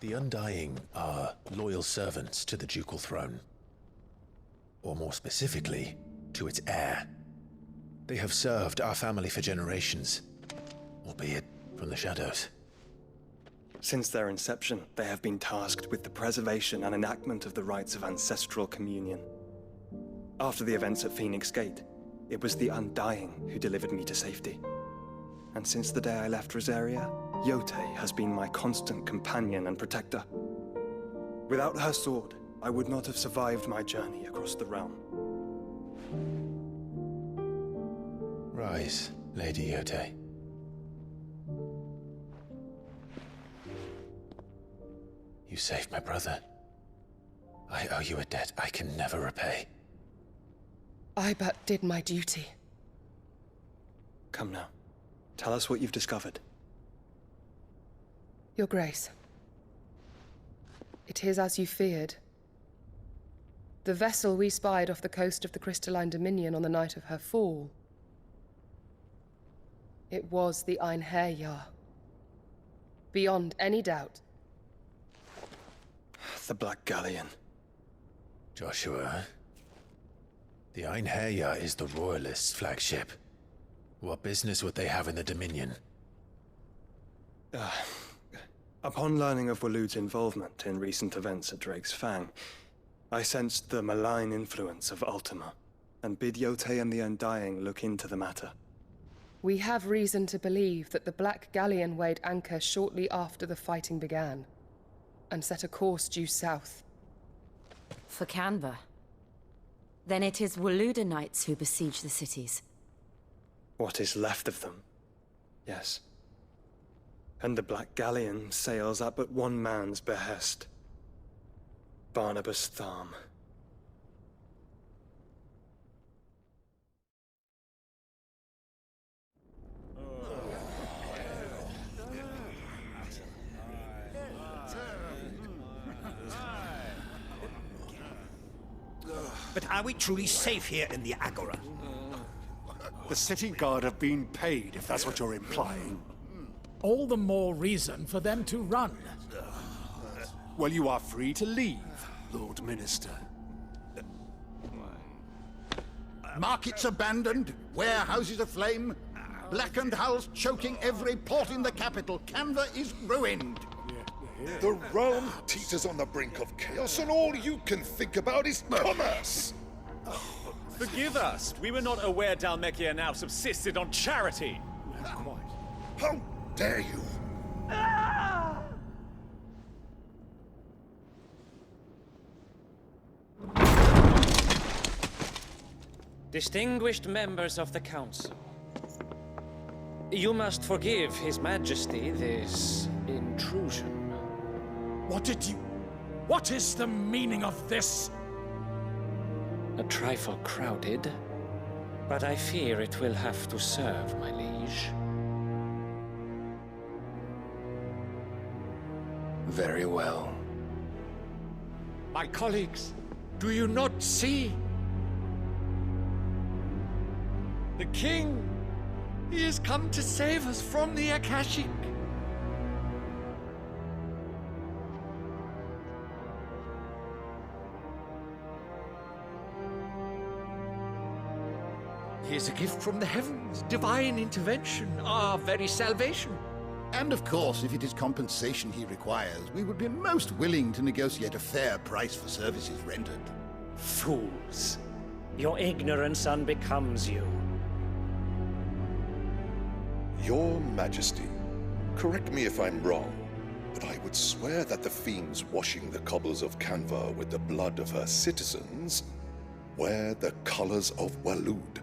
The Undying are loyal servants to the ducal throne. Or more specifically, to its heir. They have served our family for generations, albeit from the shadows. Since their inception, they have been tasked with the preservation and enactment of the rites of ancestral communion. After the events at Phoenix Gate, it was the Undying who delivered me to safety. And since the day I left Rosaria, Yote has been my constant companion and protector. Without her sword, I would not have survived my journey across the realm. Rise, Lady Yote. You saved my brother. I owe you a debt I can never repay. I but did my duty. Come now. Tell us what you've discovered. Your Grace. It is as you feared. The vessel we spied off the coast of the Crystalline Dominion on the night of her fall. It was the Einherjar. Beyond any doubt. The Black Galleon. Joshua, the Einherjar is the Royalists' flagship. What business would they have in the Dominion? Upon learning of Waloed's involvement in recent events at Drake's Fang, I sensed the malign influence of Ultima, and bid Yote and the Undying look into the matter. We have reason to believe that the Black Galleon weighed anchor shortly after the fighting began, and set a course due south. For Canva. Then it is Waloed knights who besiege the cities. What is left of them? Yes. And the Black Galleon sails at but one man's behest. Barnabas Tharm. But are we truly safe here in the Agora? The city guard have been paid, if that's what you're implying. All the more reason for them to run. Well, you are free to leave, Lord Minister. Markets abandoned, warehouses aflame, blackened hulls choking every port in the capital. Canva is ruined. The realm teeters on the brink of chaos, and all you can think about is commerce! Forgive us. We were not aware Dhalmekia now subsisted on charity. How dare you! Distinguished members of the Council, You must forgive His Majesty this intrusion. What is the meaning of this? A trifle crowded, but I fear it will have to serve, my liege. Very well. My colleagues, do you not see? The king! He has come to save us from the Akashic! He is a gift from the heavens, divine intervention, our very salvation. And of course, if it is compensation he requires, we would be most willing to negotiate a fair price for services rendered. Fools! Your ignorance unbecomes you. Your Majesty, correct me if I'm wrong, but I would swear that the fiends washing the cobbles of Canva with the blood of her citizens wear the colors of Waloed.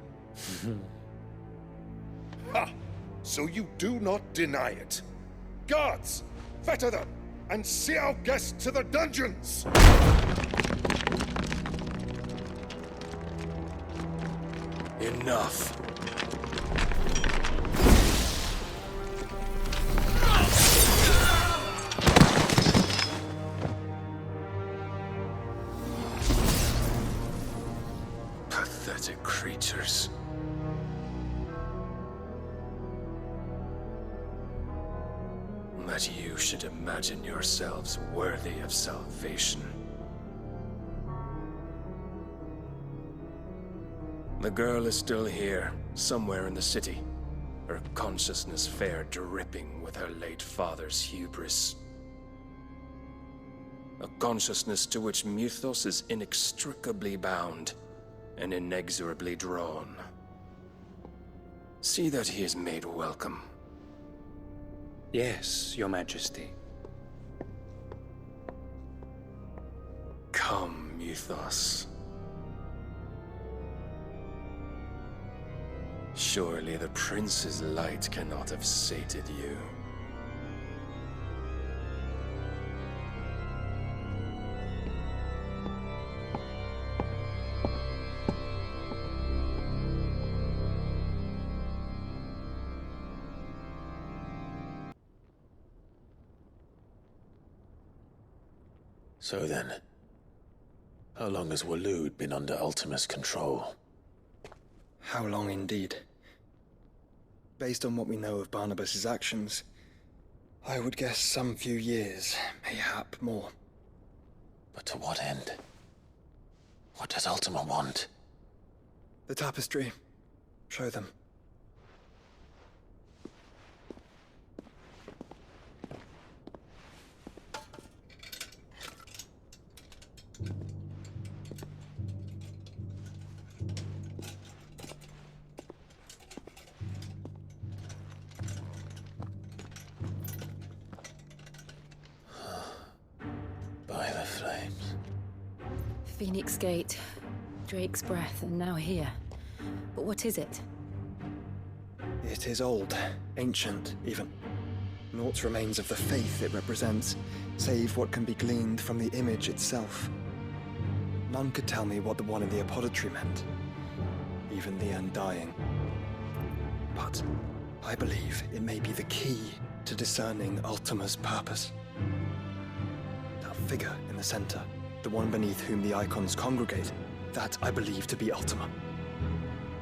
Ha! So you do not deny it. Guards, fetter them, and see our guests to the dungeons! Enough. Pathetic creatures. That you should imagine yourselves worthy of salvation. The girl is still here, somewhere in the city. Her consciousness fair dripping with her late father's hubris. A consciousness to which Mythos is inextricably bound and inexorably drawn. See that he is made welcome. Yes, Your Majesty. Come, Mythos. Surely the prince's light cannot have sated you. So then, how long has Waloed been under Ultima's control? How long indeed? Based on what we know of Barnabas's actions, I would guess some few years, mayhap more. But to what end? What does Ultima want? The tapestry. Show them. By the flames. Phoenix Gate, Drake's Breath, and now here. But what is it? It is old, ancient, even. Naught remains of the faith it represents, save what can be gleaned from the image itself. None could tell me what the one in the apothecary meant, even the Undying. But I believe it may be the key to discerning Ultima's purpose. That figure in the center, the one beneath whom the icons congregate, that I believe to be Ultima.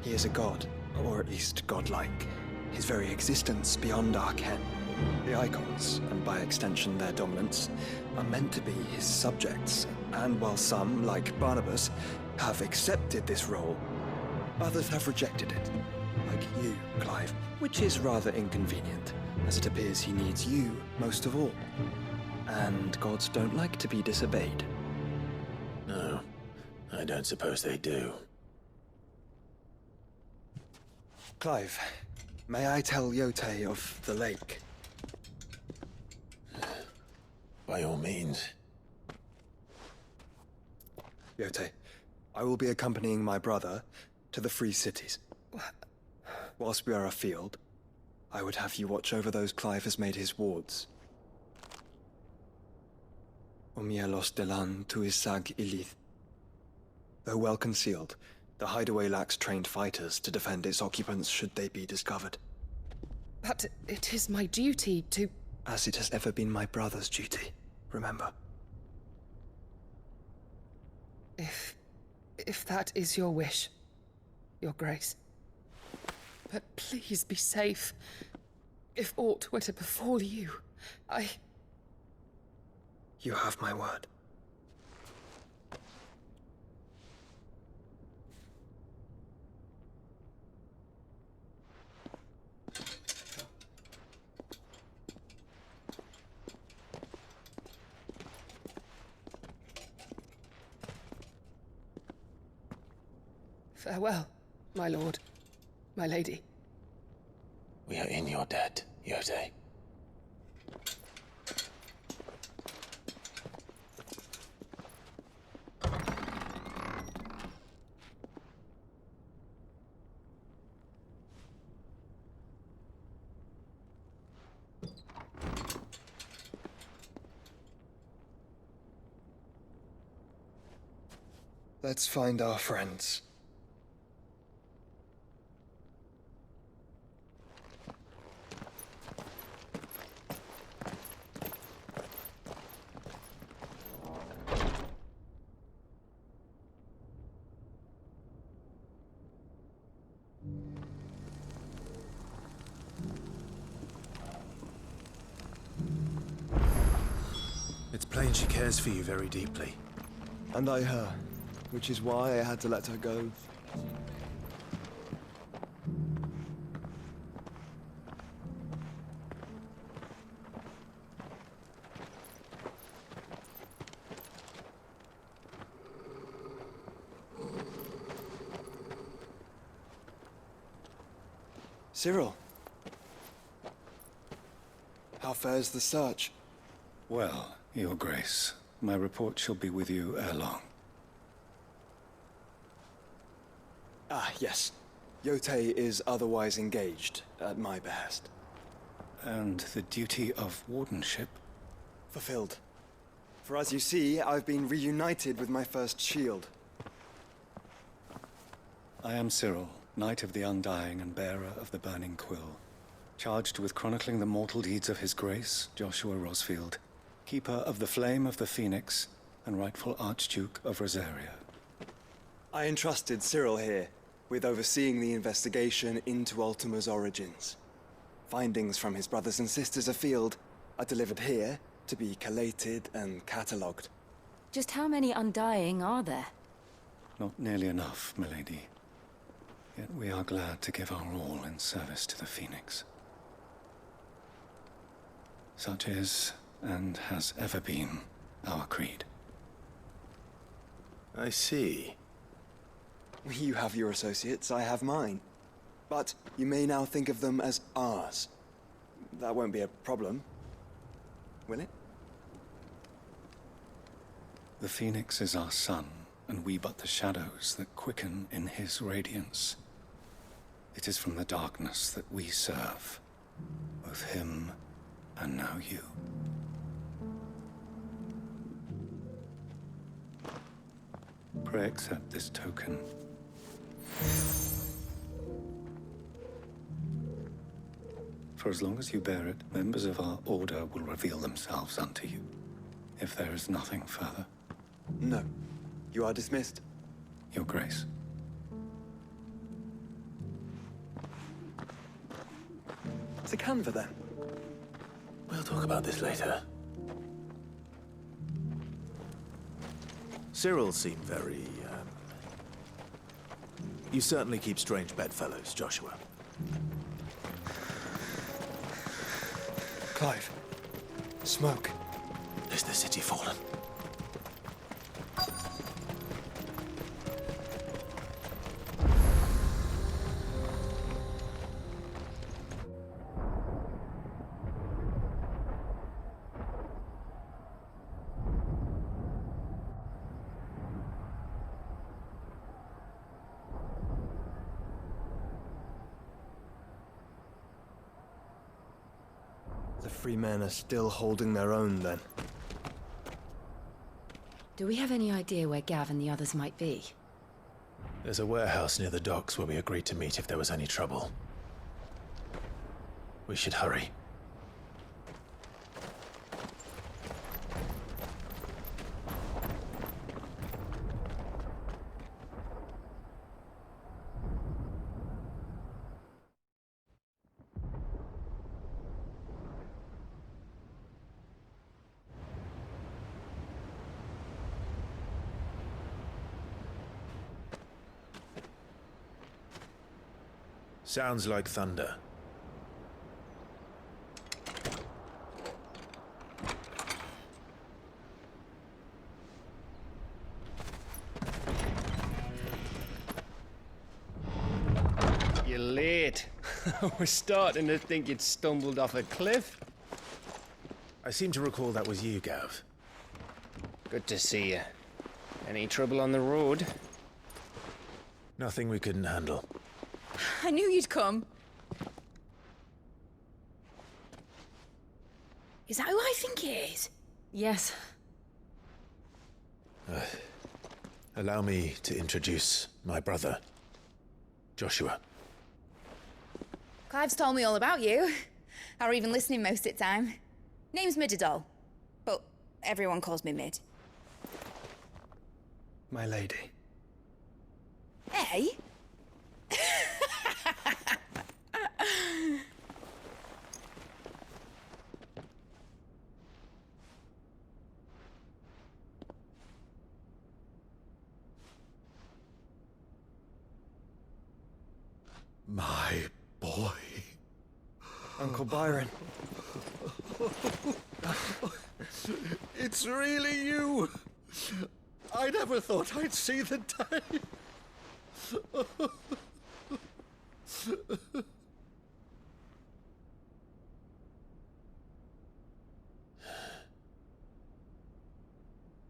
He is a god, or at least godlike. His very existence beyond our ken. The icons, and by extension their dominance, are meant to be his subjects, and while some, like Barnabas, have accepted this role, others have rejected it. Like you, Clive, which is rather inconvenient, as it appears he needs you most of all. And gods don't like to be disobeyed. No, I don't suppose they do. Clive, may I tell Yote of the lake? By all means. Yote, I will be accompanying my brother to the Free Cities. Whilst we are afield, I would have you watch over those Clive has made his wards. Omielos delan tuisag ilith. Though well concealed, the hideaway lacks trained fighters to defend its occupants should they be discovered. But it is my duty to... As it has ever been my brother's duty, remember. If that is your wish, Your Grace. But please be safe. If aught were to befall you, You have my word. Farewell, my lord, my lady. We are in your debt, Yotei. Let's find our friends. It's plain she cares for you very deeply. And I her, which is why I had to let her go. Cyril. How fares the search? Well, Your Grace, my report shall be with you ere long. Ah, yes. Yotei is otherwise engaged, at my behest. And the duty of wardenship? Fulfilled. For as you see, I've been reunited with my first shield. I am Cyril, Knight of the Undying and bearer of the Burning Quill, charged with chronicling the mortal deeds of His Grace, Joshua Rosfield, Keeper of the Flame of the Phoenix, and rightful Archduke of Rosaria. I entrusted Cyril here with overseeing the investigation into Ultima's origins. Findings from his brothers and sisters afield are delivered here to be collated and catalogued. Just how many Undying are there? Not nearly enough, milady. Yet we are glad to give our all in service to the Phoenix. Such is, and has ever been, our creed. I see. You have your associates, I have mine. But you may now think of them as ours. That won't be a problem, will it? The Phoenix is our sun, and we but the shadows that quicken in his radiance. It is from the darkness that we serve, both him and now you. Pray accept this token. For as long as you bear it, members of our order will reveal themselves unto you, if there is nothing further. No. You are dismissed. Your Grace. To Canva, then. We'll talk about this later. Cyril seemed very, You certainly keep strange bedfellows, Joshua. Clive. Smoke. Is the city fallen? free men are still holding their own, then. Do we have any idea where Gav and the others might be? There's a warehouse near the docks where we agreed to meet if there was any trouble. We should hurry. Sounds like thunder. You're late. We're starting to think you'd stumbled off a cliff. I seem to recall that was you, Gav. Good to see you. Any trouble on the road? Nothing we couldn't handle. I knew you'd come. Is that who I think it is? Yes. Allow me to introduce my brother, Joshua. Clive's told me all about you. Or even listening most of the time. Name's Midadol, but everyone calls me Mid. My lady. Hey? My boy. Uncle Byron. It's really you. I never thought I'd see the day.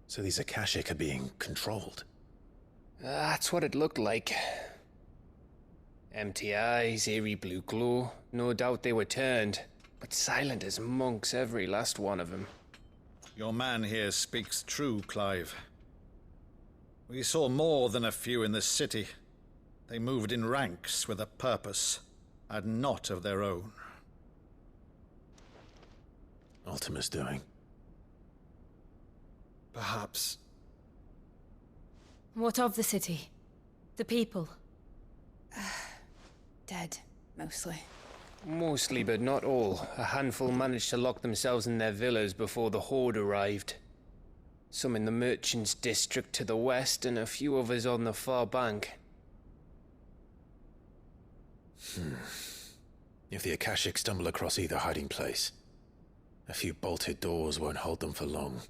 So these Akashic are being controlled? That's what it looked like. Empty eyes, eerie blue glow. No doubt they were turned, but silent as monks, every last one of them. Your man here speaks true, Clive. We saw more than a few in this city. They moved in ranks with a purpose, and not of their own. Ultima's doing. Perhaps. What of the city? The people? Dead, mostly. Mostly, but not all. A handful managed to lock themselves in their villas before the Horde arrived. Some in the Merchants' District to the west, and a few others on the far bank. If the Akashic stumble across either hiding place, a few bolted doors won't hold them for long.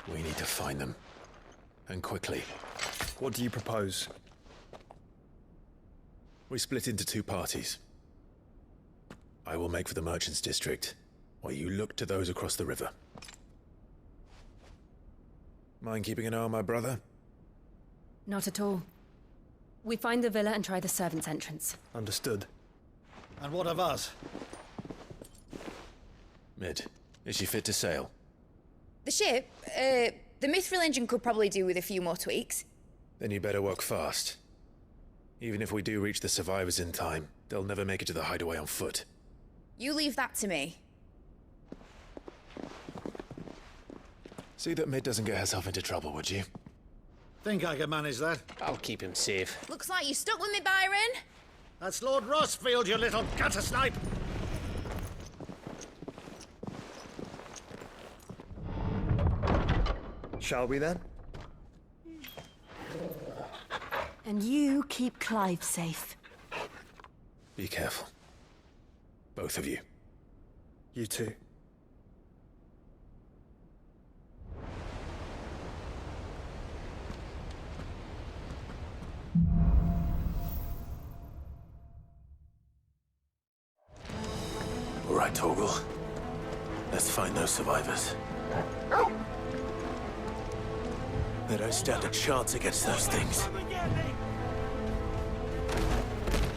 We need to find them. And quickly. What do you propose? We split into two parties. I will make for the Merchants' District, while you look to those across the river. Mind keeping an eye on my brother? Not at all. We find the villa and try the servants' entrance. Understood. And what of us? Mid, is she fit to sail? The ship, the Mithril engine could probably do with a few more tweaks. Then you better work fast. Even if we do reach the survivors in time, they'll never make it to the hideaway on foot. You leave that to me. See that Mid doesn't get herself into trouble, would you? Think I can manage that? I'll keep him safe. Looks like you stuck with me, Byron. That's Lord Rossfield, you little gutter snipe! Shall we then? And you keep Clive safe. Be careful. Both of you. You too. All right, Torgal. Let's find those survivors. They don't stand a chance against those things.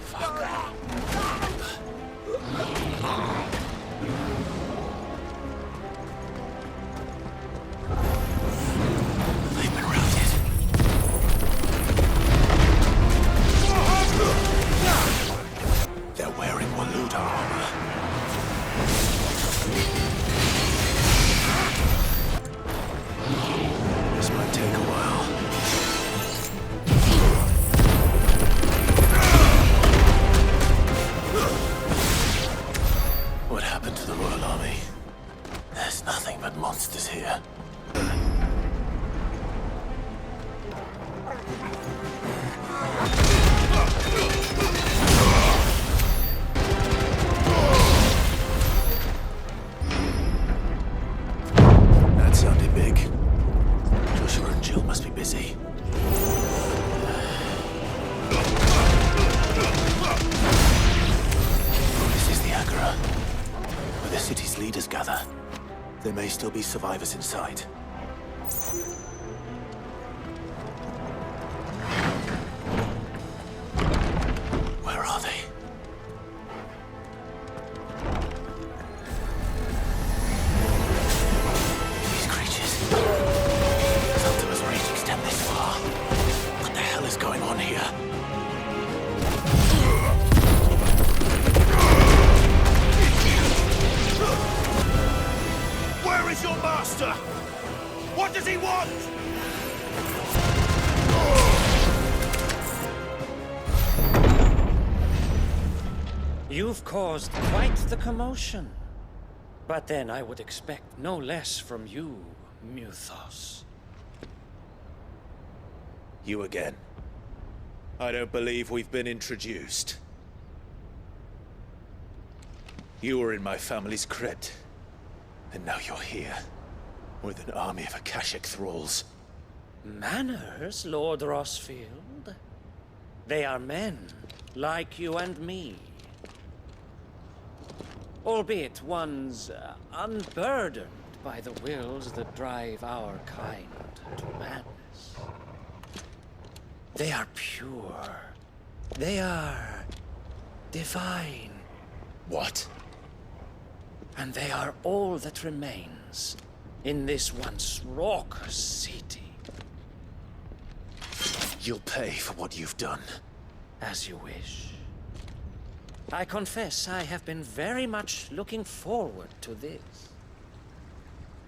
Fuck. Jill must be busy. This is the Agora, where the city's leaders gather. There may still be survivors inside. Where are they? These creatures. Sometimes reach extend this far. What the hell is going on here? Where is your master? What does he want? You've caused quite the commotion. But then I would expect no less from you, Mythos. You again. I don't believe we've been introduced. You were in my family's crypt. And now you're here. With an army of Akashic thralls. Manners, Lord Rosfield? They are men, like you and me. Albeit ones unburdened by the wills that drive our kind to madness. They are pure. They are divine. What? And they are all that remains in this once raucous city. You'll pay for what you've done. As you wish. I confess I have been very much looking forward to this.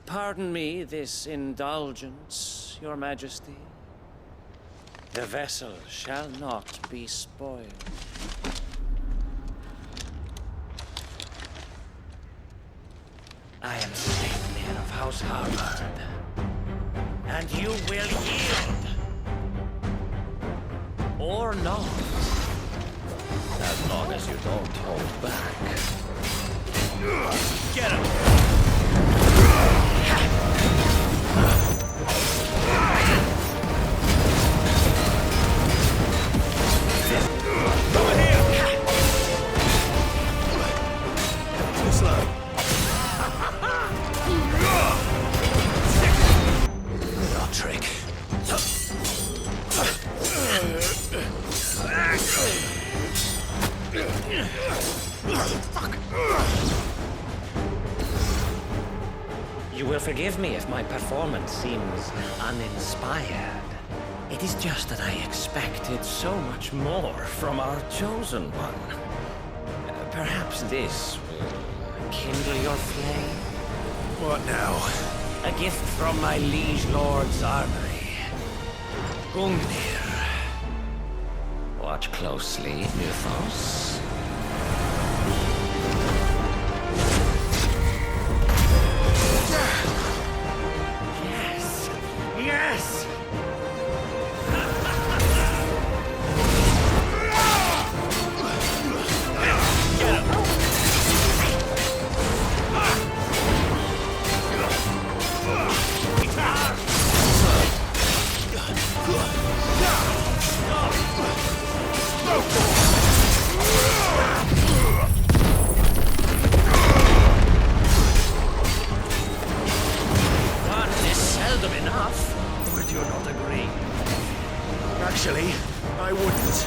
Pardon me this indulgence, Your Majesty. The vessel shall not be spoiled. I am Sleipnir of House Harvard, and you will yield. Or not. As long as you don't hold back. Get him! Over here! Too slow. Our trick. You will forgive me if my performance seems uninspired. It is just that I expected so much more from our chosen one. Perhaps this will kindle your flame? What now? A gift from my liege lord's armory. Gungnir. Watch closely, Mythos. Yes! Yes! Get him! One is seldom enough. Would you not agree? Actually, I wouldn't.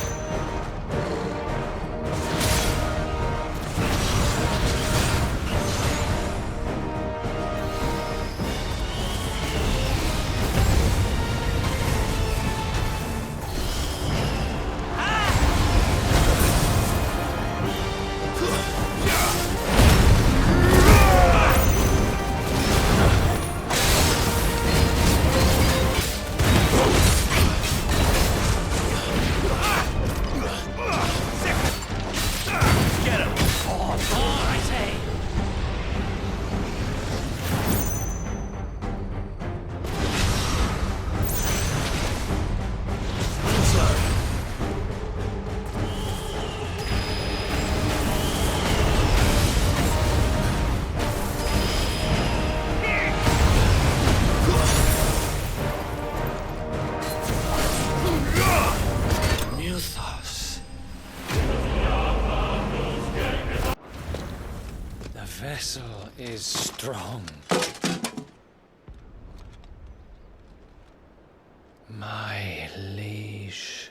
See strong. My liege.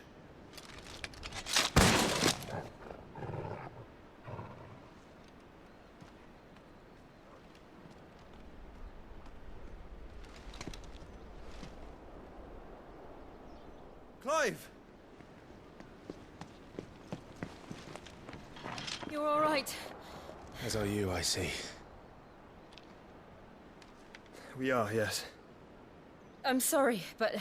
Clive! You're all right. As are you, I see. We are, yes. I'm sorry, but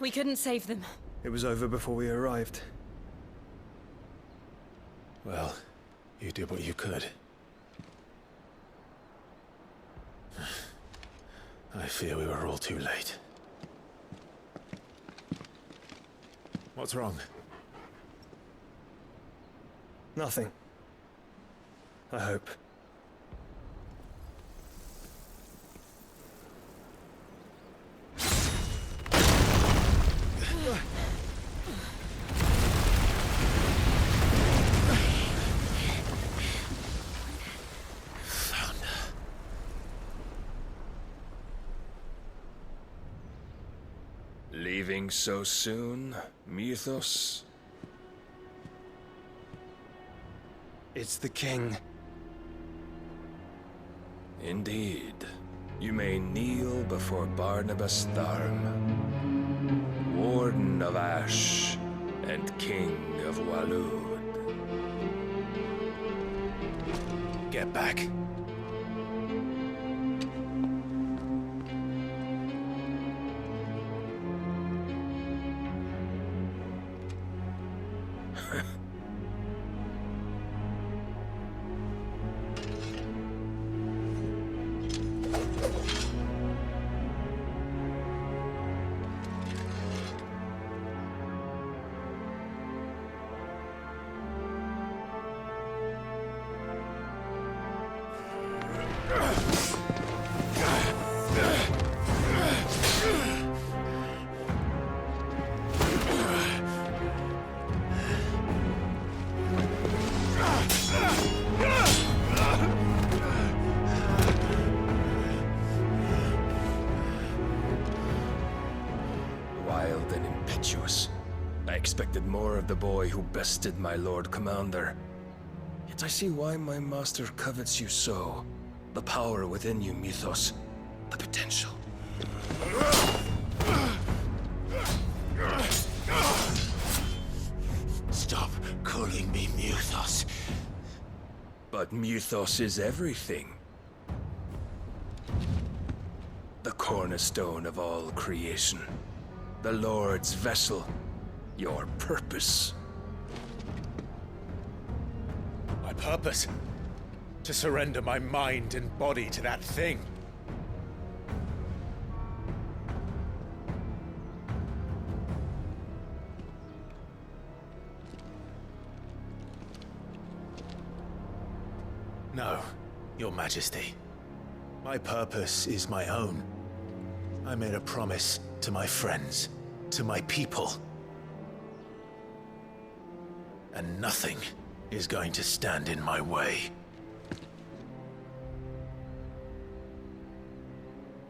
we couldn't save them. It was over before we arrived. Well, you did what you could. I fear we were all too late. What's wrong? Nothing. I hope. Leaving so soon, Mythos? It's the king. Indeed. You may kneel before Barnabas Tharm, Warden of Ash and King of Waloed. Get back. Wild and impetuous. I expected more of the boy who bested my Lord Commander. Yet I see why my master covets you so. The power within you, Mythos. The potential. Stop calling me Mythos. But Mythos is everything. The cornerstone of all creation. The Lord's vessel. Your purpose. My purpose? To surrender my mind and body to that thing. No, Your Majesty. My purpose is my own. I made a promise to my friends, to my people. And nothing is going to stand in my way.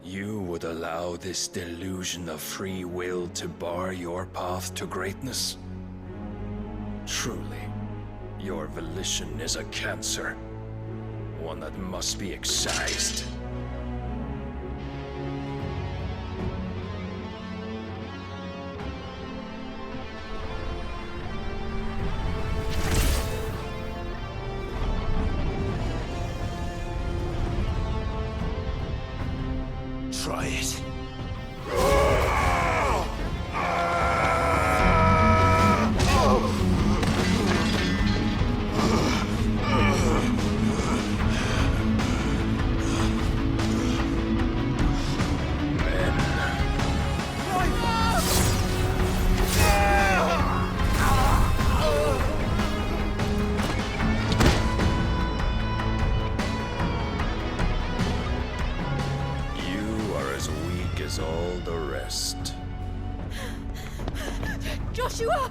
You would allow this delusion of free will to bar your path to greatness? Truly, your volition is a cancer. One that must be excised. Try it. All the rest. Joshua!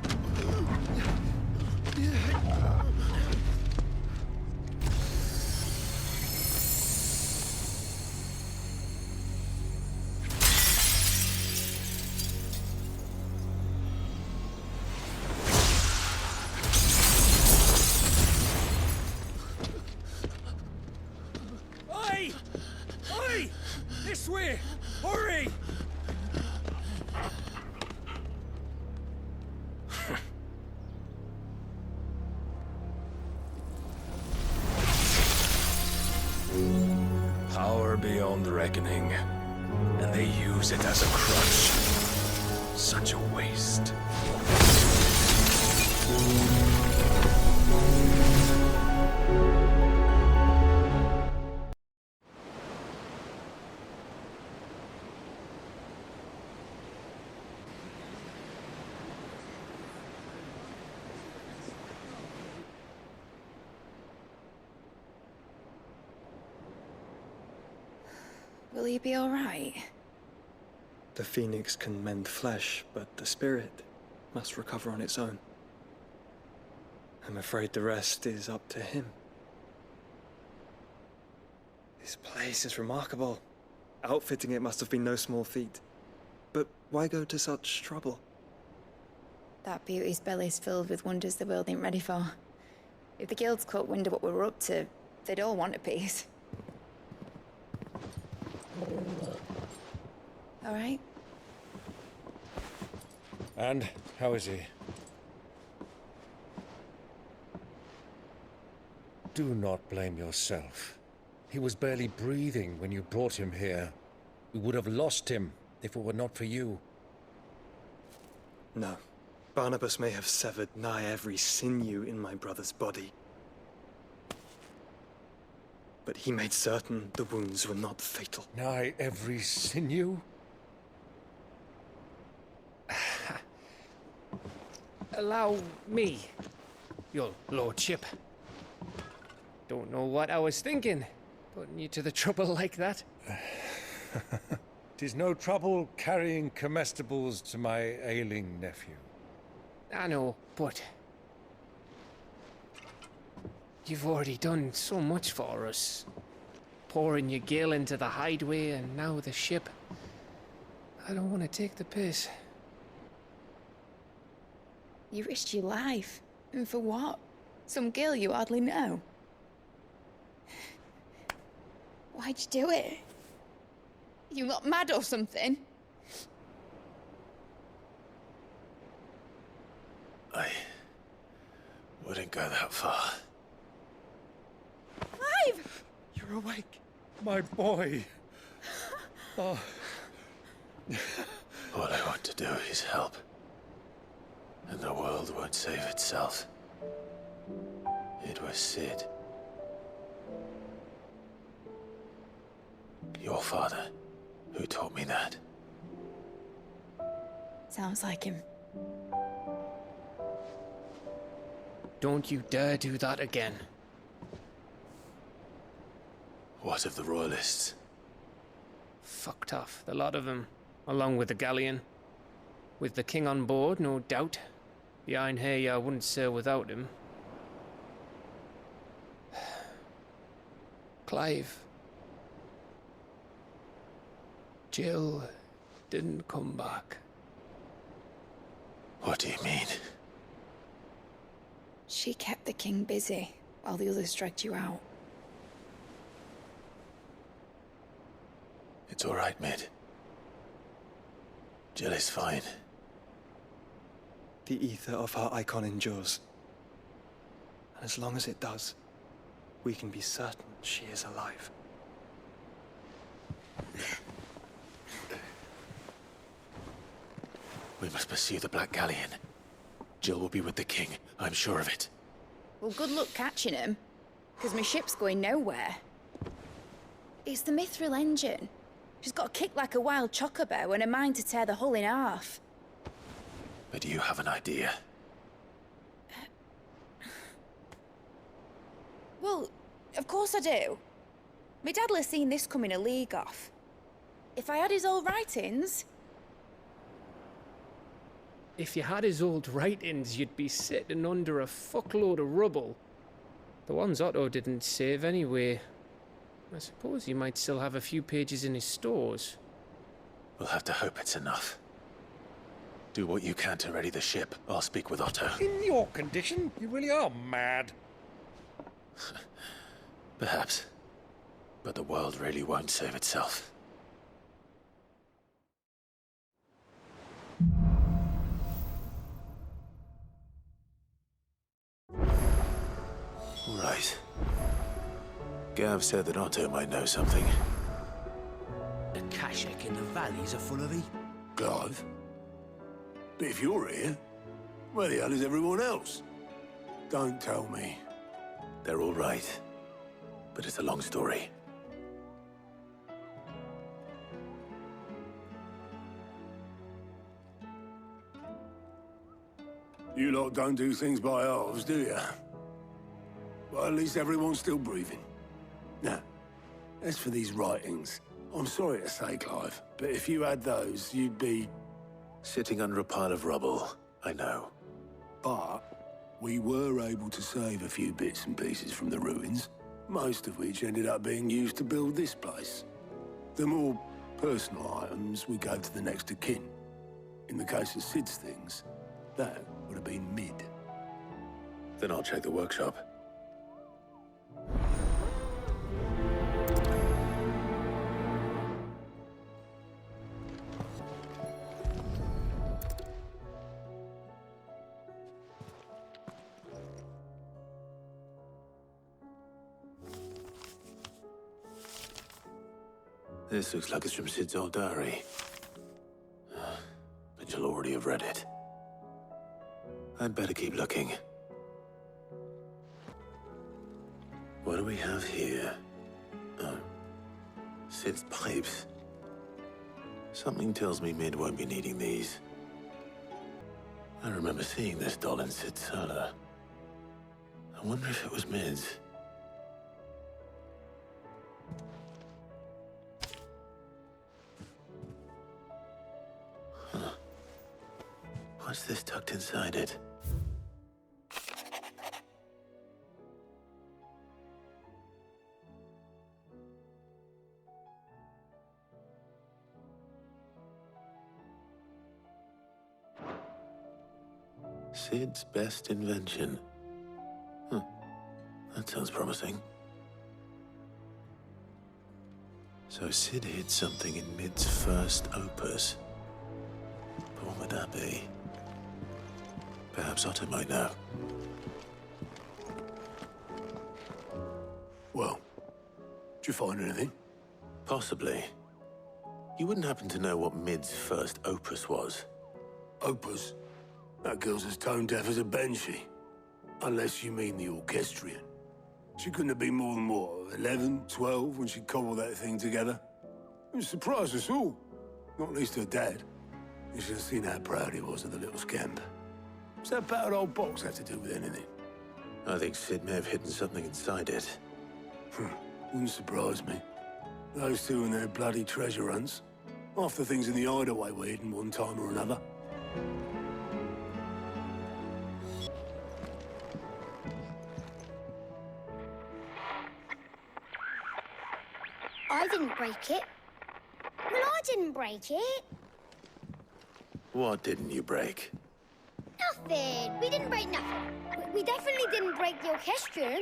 beyond reckoning, and they use it as a crutch. Such a waste. Will he be all right? The phoenix can mend flesh, but the spirit must recover on its own. I'm afraid the rest is up to him. This place is remarkable. Outfitting it must have been no small feat. But why go to such trouble? That beauty's belly's filled with wonders the world ain't ready for. If the guilds caught wind of what we were up to, they'd all want a piece. All right? And how is he? Do not blame yourself. He was barely breathing when you brought him here. We would have lost him if it were not for you. No. Barnabas may have severed nigh every sinew in my brother's body. But he made certain the wounds were not fatal. Nigh every sinew? Allow me, your lordship. Don't know what I was thinking, putting you to the trouble like that. 'Tis no trouble carrying comestibles to my ailing nephew. I know, but you've already done so much for us. Pouring your gale into the hideaway and now the ship. I don't want to take the piss. You risked your life. And for what? Some girl you hardly know. Why'd you do it? You not mad or something? I wouldn't go that far. Clive! You're awake, my boy. Oh. All I want to do is help. And the world won't save itself. It was Sid. Your father, who taught me that. Sounds like him. Don't you dare do that again. What of the Royalists? Fucked off, the lot of them, along with the galleon. With the king on board, no doubt. The Iron Hair wouldn't sail without him. Clive. Jill didn't come back. What do you mean? She kept the king busy while the others dragged you out. It's all right, Mid. Jill is fine. The ether of her icon endures. And as long as it does, we can be certain she is alive. We must pursue the Black Galleon. Jill will be with the king, I'm sure of it. Well, good luck catching him, because my ship's going nowhere. It's the Mithril engine. She's got a kick like a wild chocobo and a mind to tear the hull in half. But you have an idea. Well, of course I do. My dad'll have seen this coming a league off. If I had his old writings... If you had his old writings, you'd be sitting under a fuckload of rubble. The ones Otto didn't save anyway. I suppose he might still have a few pages in his stores. We'll have to hope it's enough. Do what you can to ready the ship. I'll speak with Otto. In your condition, you really are mad. Perhaps. But the world really won't save itself. Right. Gav said that Otto might know something. reckon the valleys are full of it? Clive? But if you're here, where the hell is everyone else? Don't tell me. They're all right. But it's a long story. You lot don't do things by halves, do you? Well, at least everyone's still breathing. Now, as for these writings, I'm sorry to say, Clive, but if you had those, you'd be... Sitting under a pile of rubble, I know. But we were able to save a few bits and pieces from the ruins, most of which ended up being used to build this place. The more personal items we gave to the next of kin. In the case of Sid's things, that would have been mid. Then I'll check the workshop. This looks like it's from Sid's old diary. But you'll already have read it. I'd better keep looking. What do we have here? Oh. Sid's pipes. Something tells me Mid won't be needing these. I remember seeing this doll in Sid's cellar. I wonder if it was Mid's. Huh. What's this tucked inside it? Sid's best invention. That sounds promising. So Sid hid something in Mid's first opus. But what would that be? Perhaps Otto might know. Well, did you find anything? Possibly. You wouldn't happen to know what Mid's first opus was? Opus? That girl's as tone-deaf as a banshee. Unless you mean the orchestrion. She couldn't have been more than, what, 11, 12 when she cobbled that thing together? It surprised us all. Not least her dad. You should have seen how proud he was of the little scamp. What's that battered old box have to do with anything? I think Sid may have hidden something inside it. Wouldn't surprise me. Those two and their bloody treasure hunts. Half the things in the hideaway were hidden one time or another. I didn't break it. Well, I didn't break it. What didn't you break? Nothing. We didn't break nothing. We definitely didn't break the orchestrion.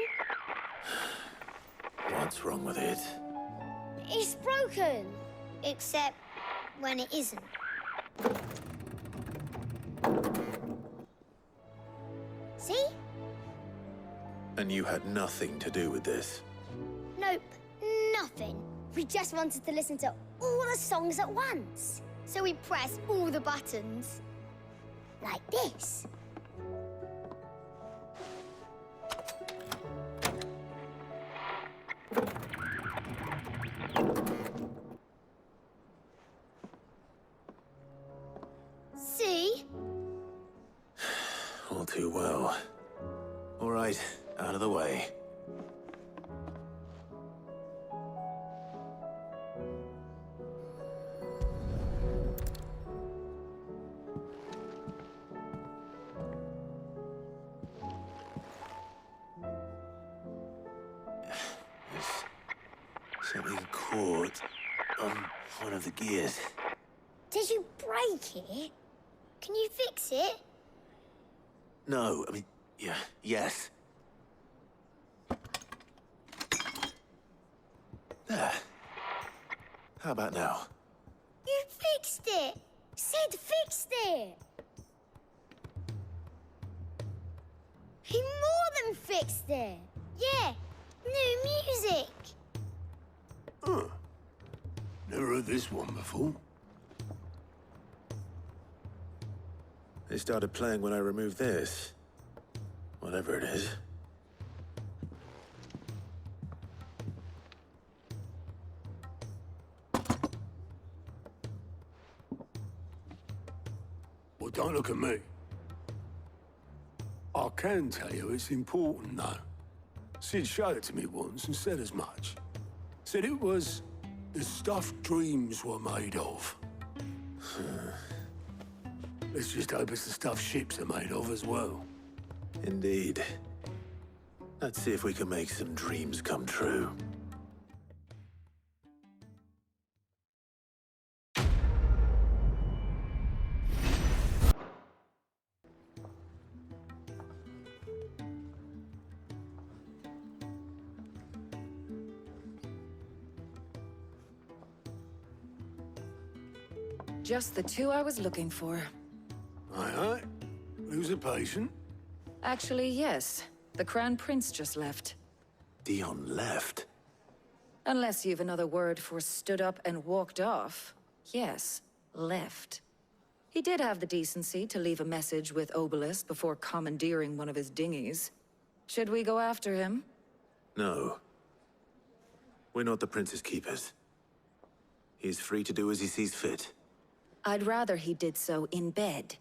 What's wrong with it? It's broken. Except when it isn't. See? And you had nothing to do with this? Nope. Nothing. We just wanted to listen to all the songs at once. So we pressed all the buttons. Like this. See? All too well. All right, out of the way. Something caught on one of the gears. Did you break it? Can you fix it? No, I mean, yes. There. How about now? You fixed it! Sid fixed it! He more than fixed it! Yeah, new music! Never heard this one before. They started playing when I removed this. Whatever it is. Well, don't look at me. I can tell you it's important, though. Sid showed it to me once and said as much. Said it was the stuff dreams were made of. Let's just hope it's the stuff ships are made of as well. Indeed. Let's see if we can make some dreams come true. Just the two I was looking for. Aye. Who's a patient? Actually, yes. The Crown Prince just left. Dion left? Unless you've another word for stood up and walked off. Yes, left. He did have the decency to leave a message with Obelisk before commandeering one of his dinghies. Should we go after him? No. We're not the Prince's keepers. He's free to do as he sees fit. I'd rather he did so in bed.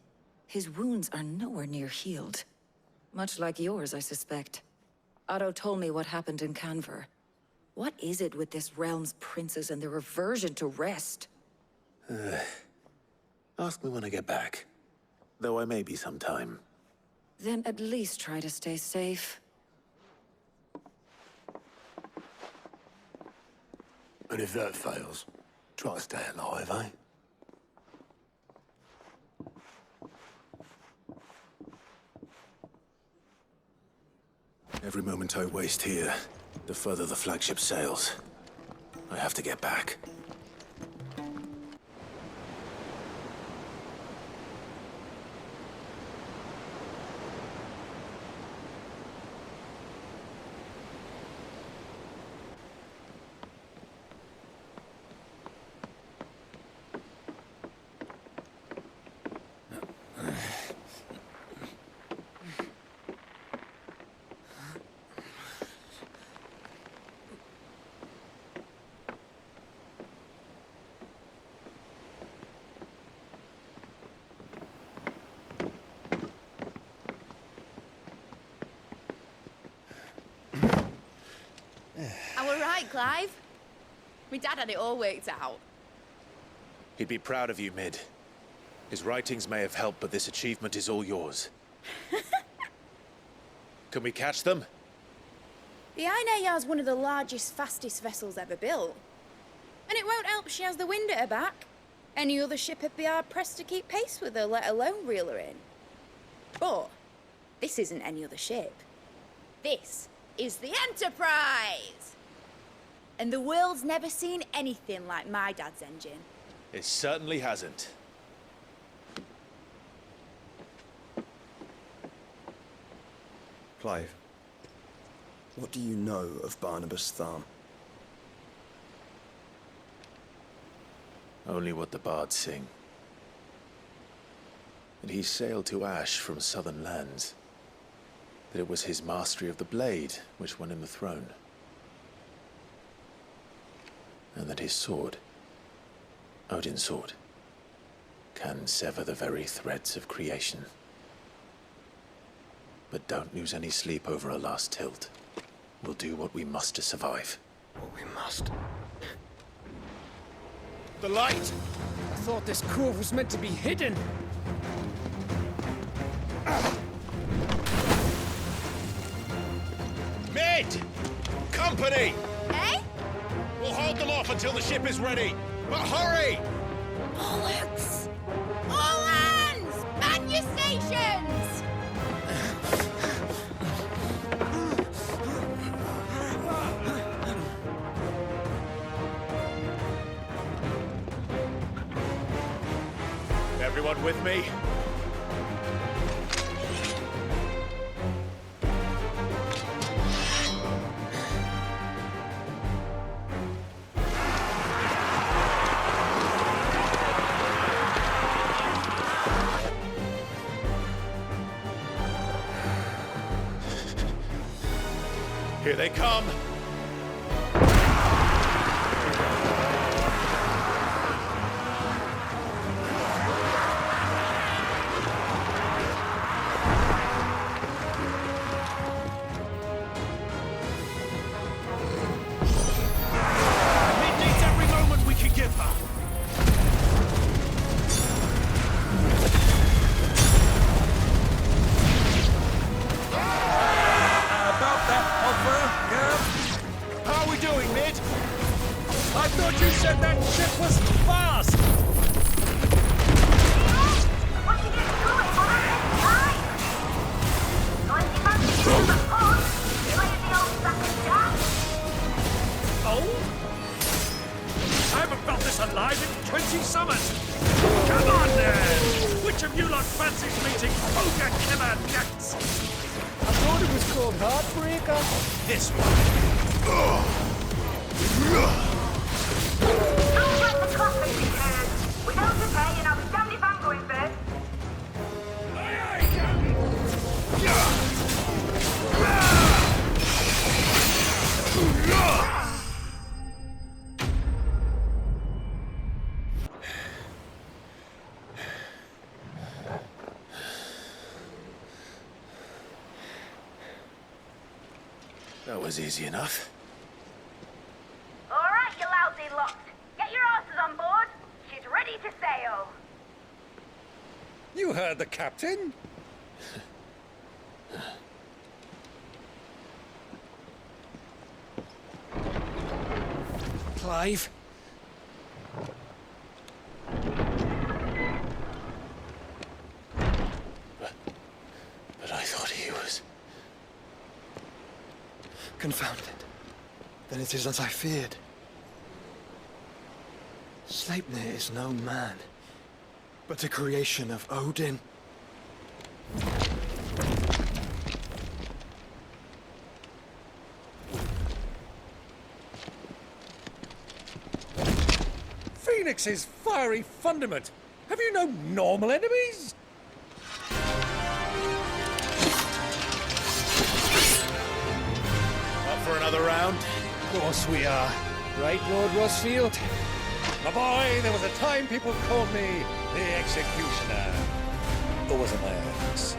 His wounds are nowhere near healed. Much like yours, I suspect. Otto told me what happened in Canver. What is it with this realm's princes and their aversion to rest? Ask me when I get back. Though I may be sometime. Then at least try to stay safe. And if that fails, try to stay alive, eh? Every moment I waste here, the further the flagship sails. I have to get back. Right, Clive? My dad had it all worked out. He'd be proud of you, Mid. His writings may have helped, but this achievement is all yours. Can we catch them? The Ainayar's one of the largest, fastest vessels ever built. And it won't help she has the wind at her back. Any other ship would be hard-pressed to keep pace with her, let alone reel her in. But this isn't any other ship. This is the Enterprise! And the world's never seen anything like my dad's engine. It certainly hasn't. Clive, what do you know of Barnabas Tharm? Only what the bards sing. That he sailed to Ash from southern lands. That it was his mastery of the blade which won him the throne. And that his sword, Odin's sword, can sever the very threads of creation. But don't lose any sleep over a last tilt. We'll do what we must to survive. What we must. The light! I thought this cove was meant to be hidden. Mid! Company! Eh? We'll hold them off until the ship is ready. But hurry! Bollocks! All hands! Man your stations! Everyone with me? Here they come! It needs every moment we can give her! How are we doing, Mid? I thought you said that ship was fast! Oh? I haven't felt this alive in 20 summers! Come on, then! Which of you lot fancies meeting Ogre Killer next? I thought it was called Heartbreaker. This one. That was easy enough. All right, you lousy lot. Get your asses on board. She's ready to sail. You heard the captain? Clive? But I thought he was... Confounded. Then it is as I feared. Sleipnir is no man, but a creation of Odin. Phoenix's fiery fundament. Have you no normal enemies? Up for another round? Of course we are. Right, Lord Rosfield? My boy, there was a time people called me the Executioner. Or was it my axe?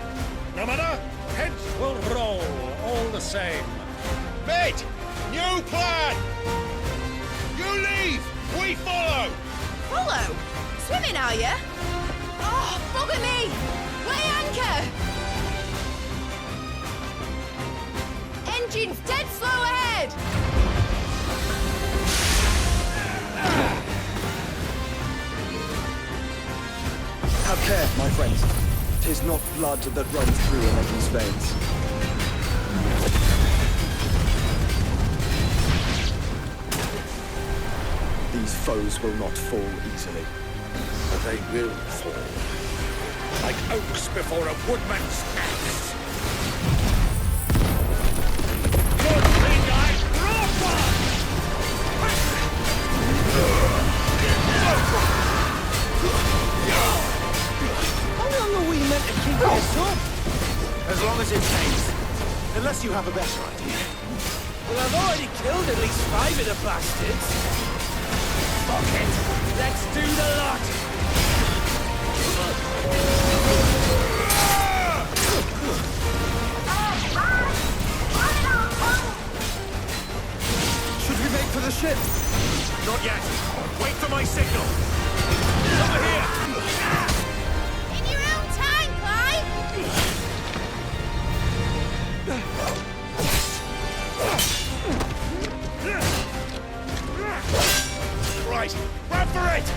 No matter, heads will roll all the same. Mate! New plan! You leave! We follow! Follow? Swimming, are you? Oh, bugger me! Weigh anchor! Engine's dead slow ahead! Have care, my friends. 'Tis not blood that runs through a man's veins. These foes will not fall easily. But they will fall. Like oaks before a woodman's axe. Good thing I brought one! How long are we meant to keep this up? As long as it takes. Unless you have a better idea. Well, I've already killed at least 5 of the bastards. Fuck it. Let's do the lot. Should we make for the ship? Not yet. Wait for my signal. Over here. In your own time, Clive! Right. Run for it!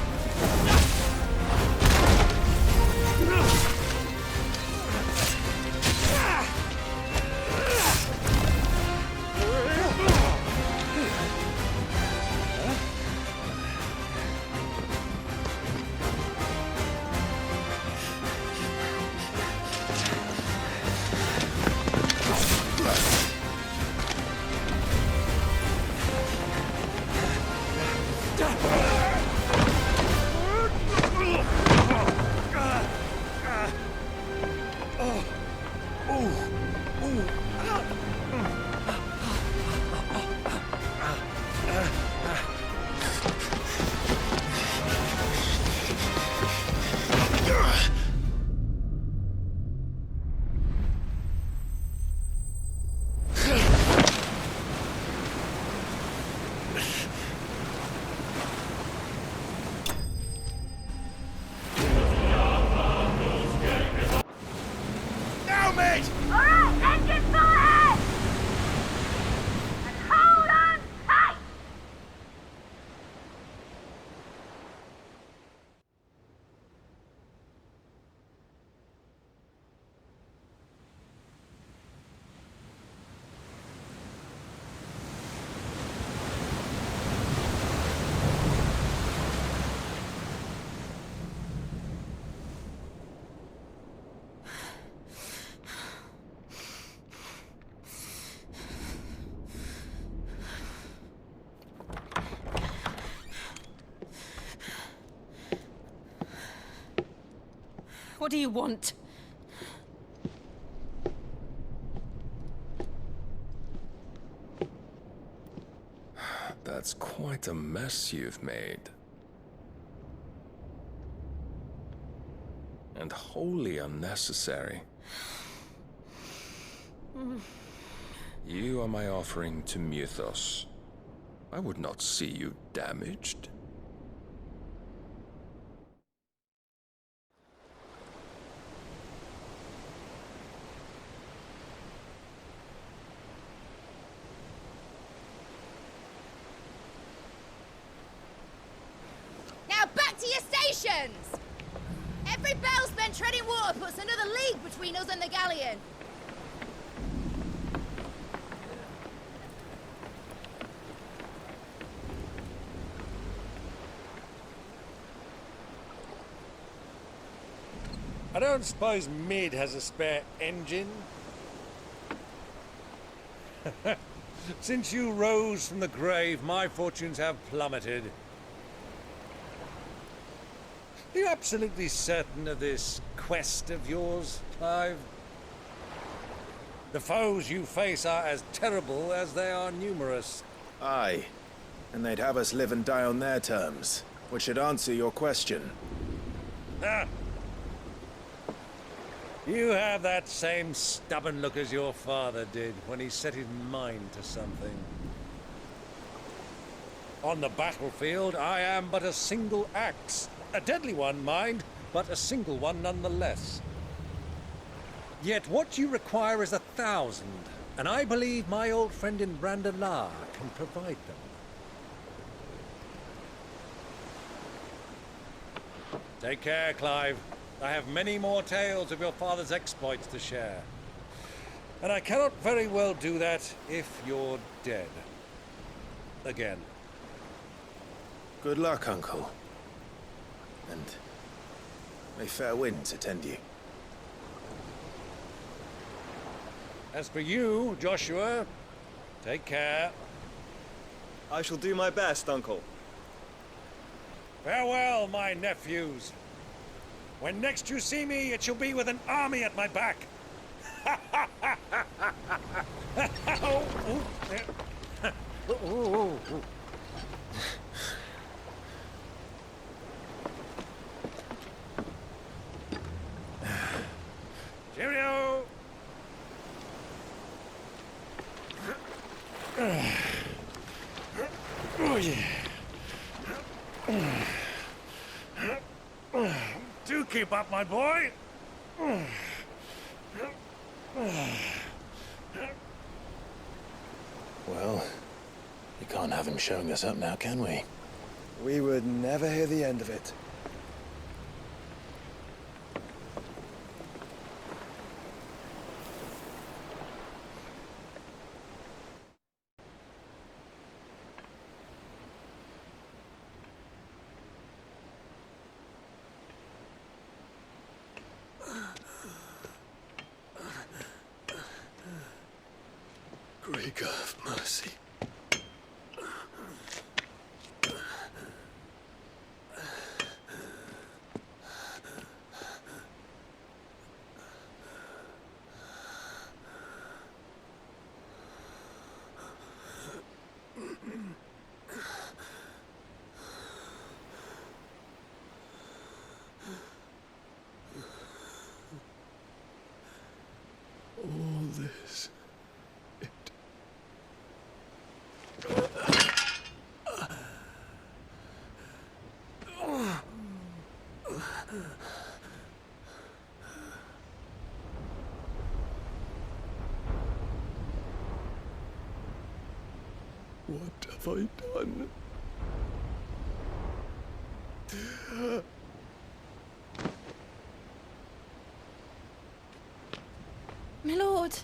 right! All right, engine full ahead! And hold on tight! What do you want? That's quite a mess you've made. And wholly unnecessary. You are my offering to Mythos. I would not see you damaged. Now back to your stations! Every bell spent treading water puts another league between us and the galleon. I don't suppose Mid has a spare engine? Since you rose from the grave, my fortunes have plummeted. Are you absolutely certain of this quest of yours, Clive? The foes you face are as terrible as they are numerous. Aye. And they'd have us live and die on their terms, which should answer your question. Ah. You have that same stubborn look as your father did when he set his mind to something. On the battlefield, I am but a single axe. A deadly one, mind, but a single one nonetheless. Yet what you require is 1,000, and I believe my old friend in Brandalar can provide them. Take care, Clive. I have many more tales of your father's exploits to share. And I cannot very well do that if you're dead. Again. Good luck, Uncle. And may fair winds attend you. As for you, Joshua, take care. I shall do my best, Uncle. Farewell, my nephews. When next you see me, it shall be with an army at my back. Cheerio! Oh, yeah. Do keep up, my boy. Well, we can't have him showing us up now, can we? We would never hear the end of it. Great God of mercy. All this. What have I done? My lord.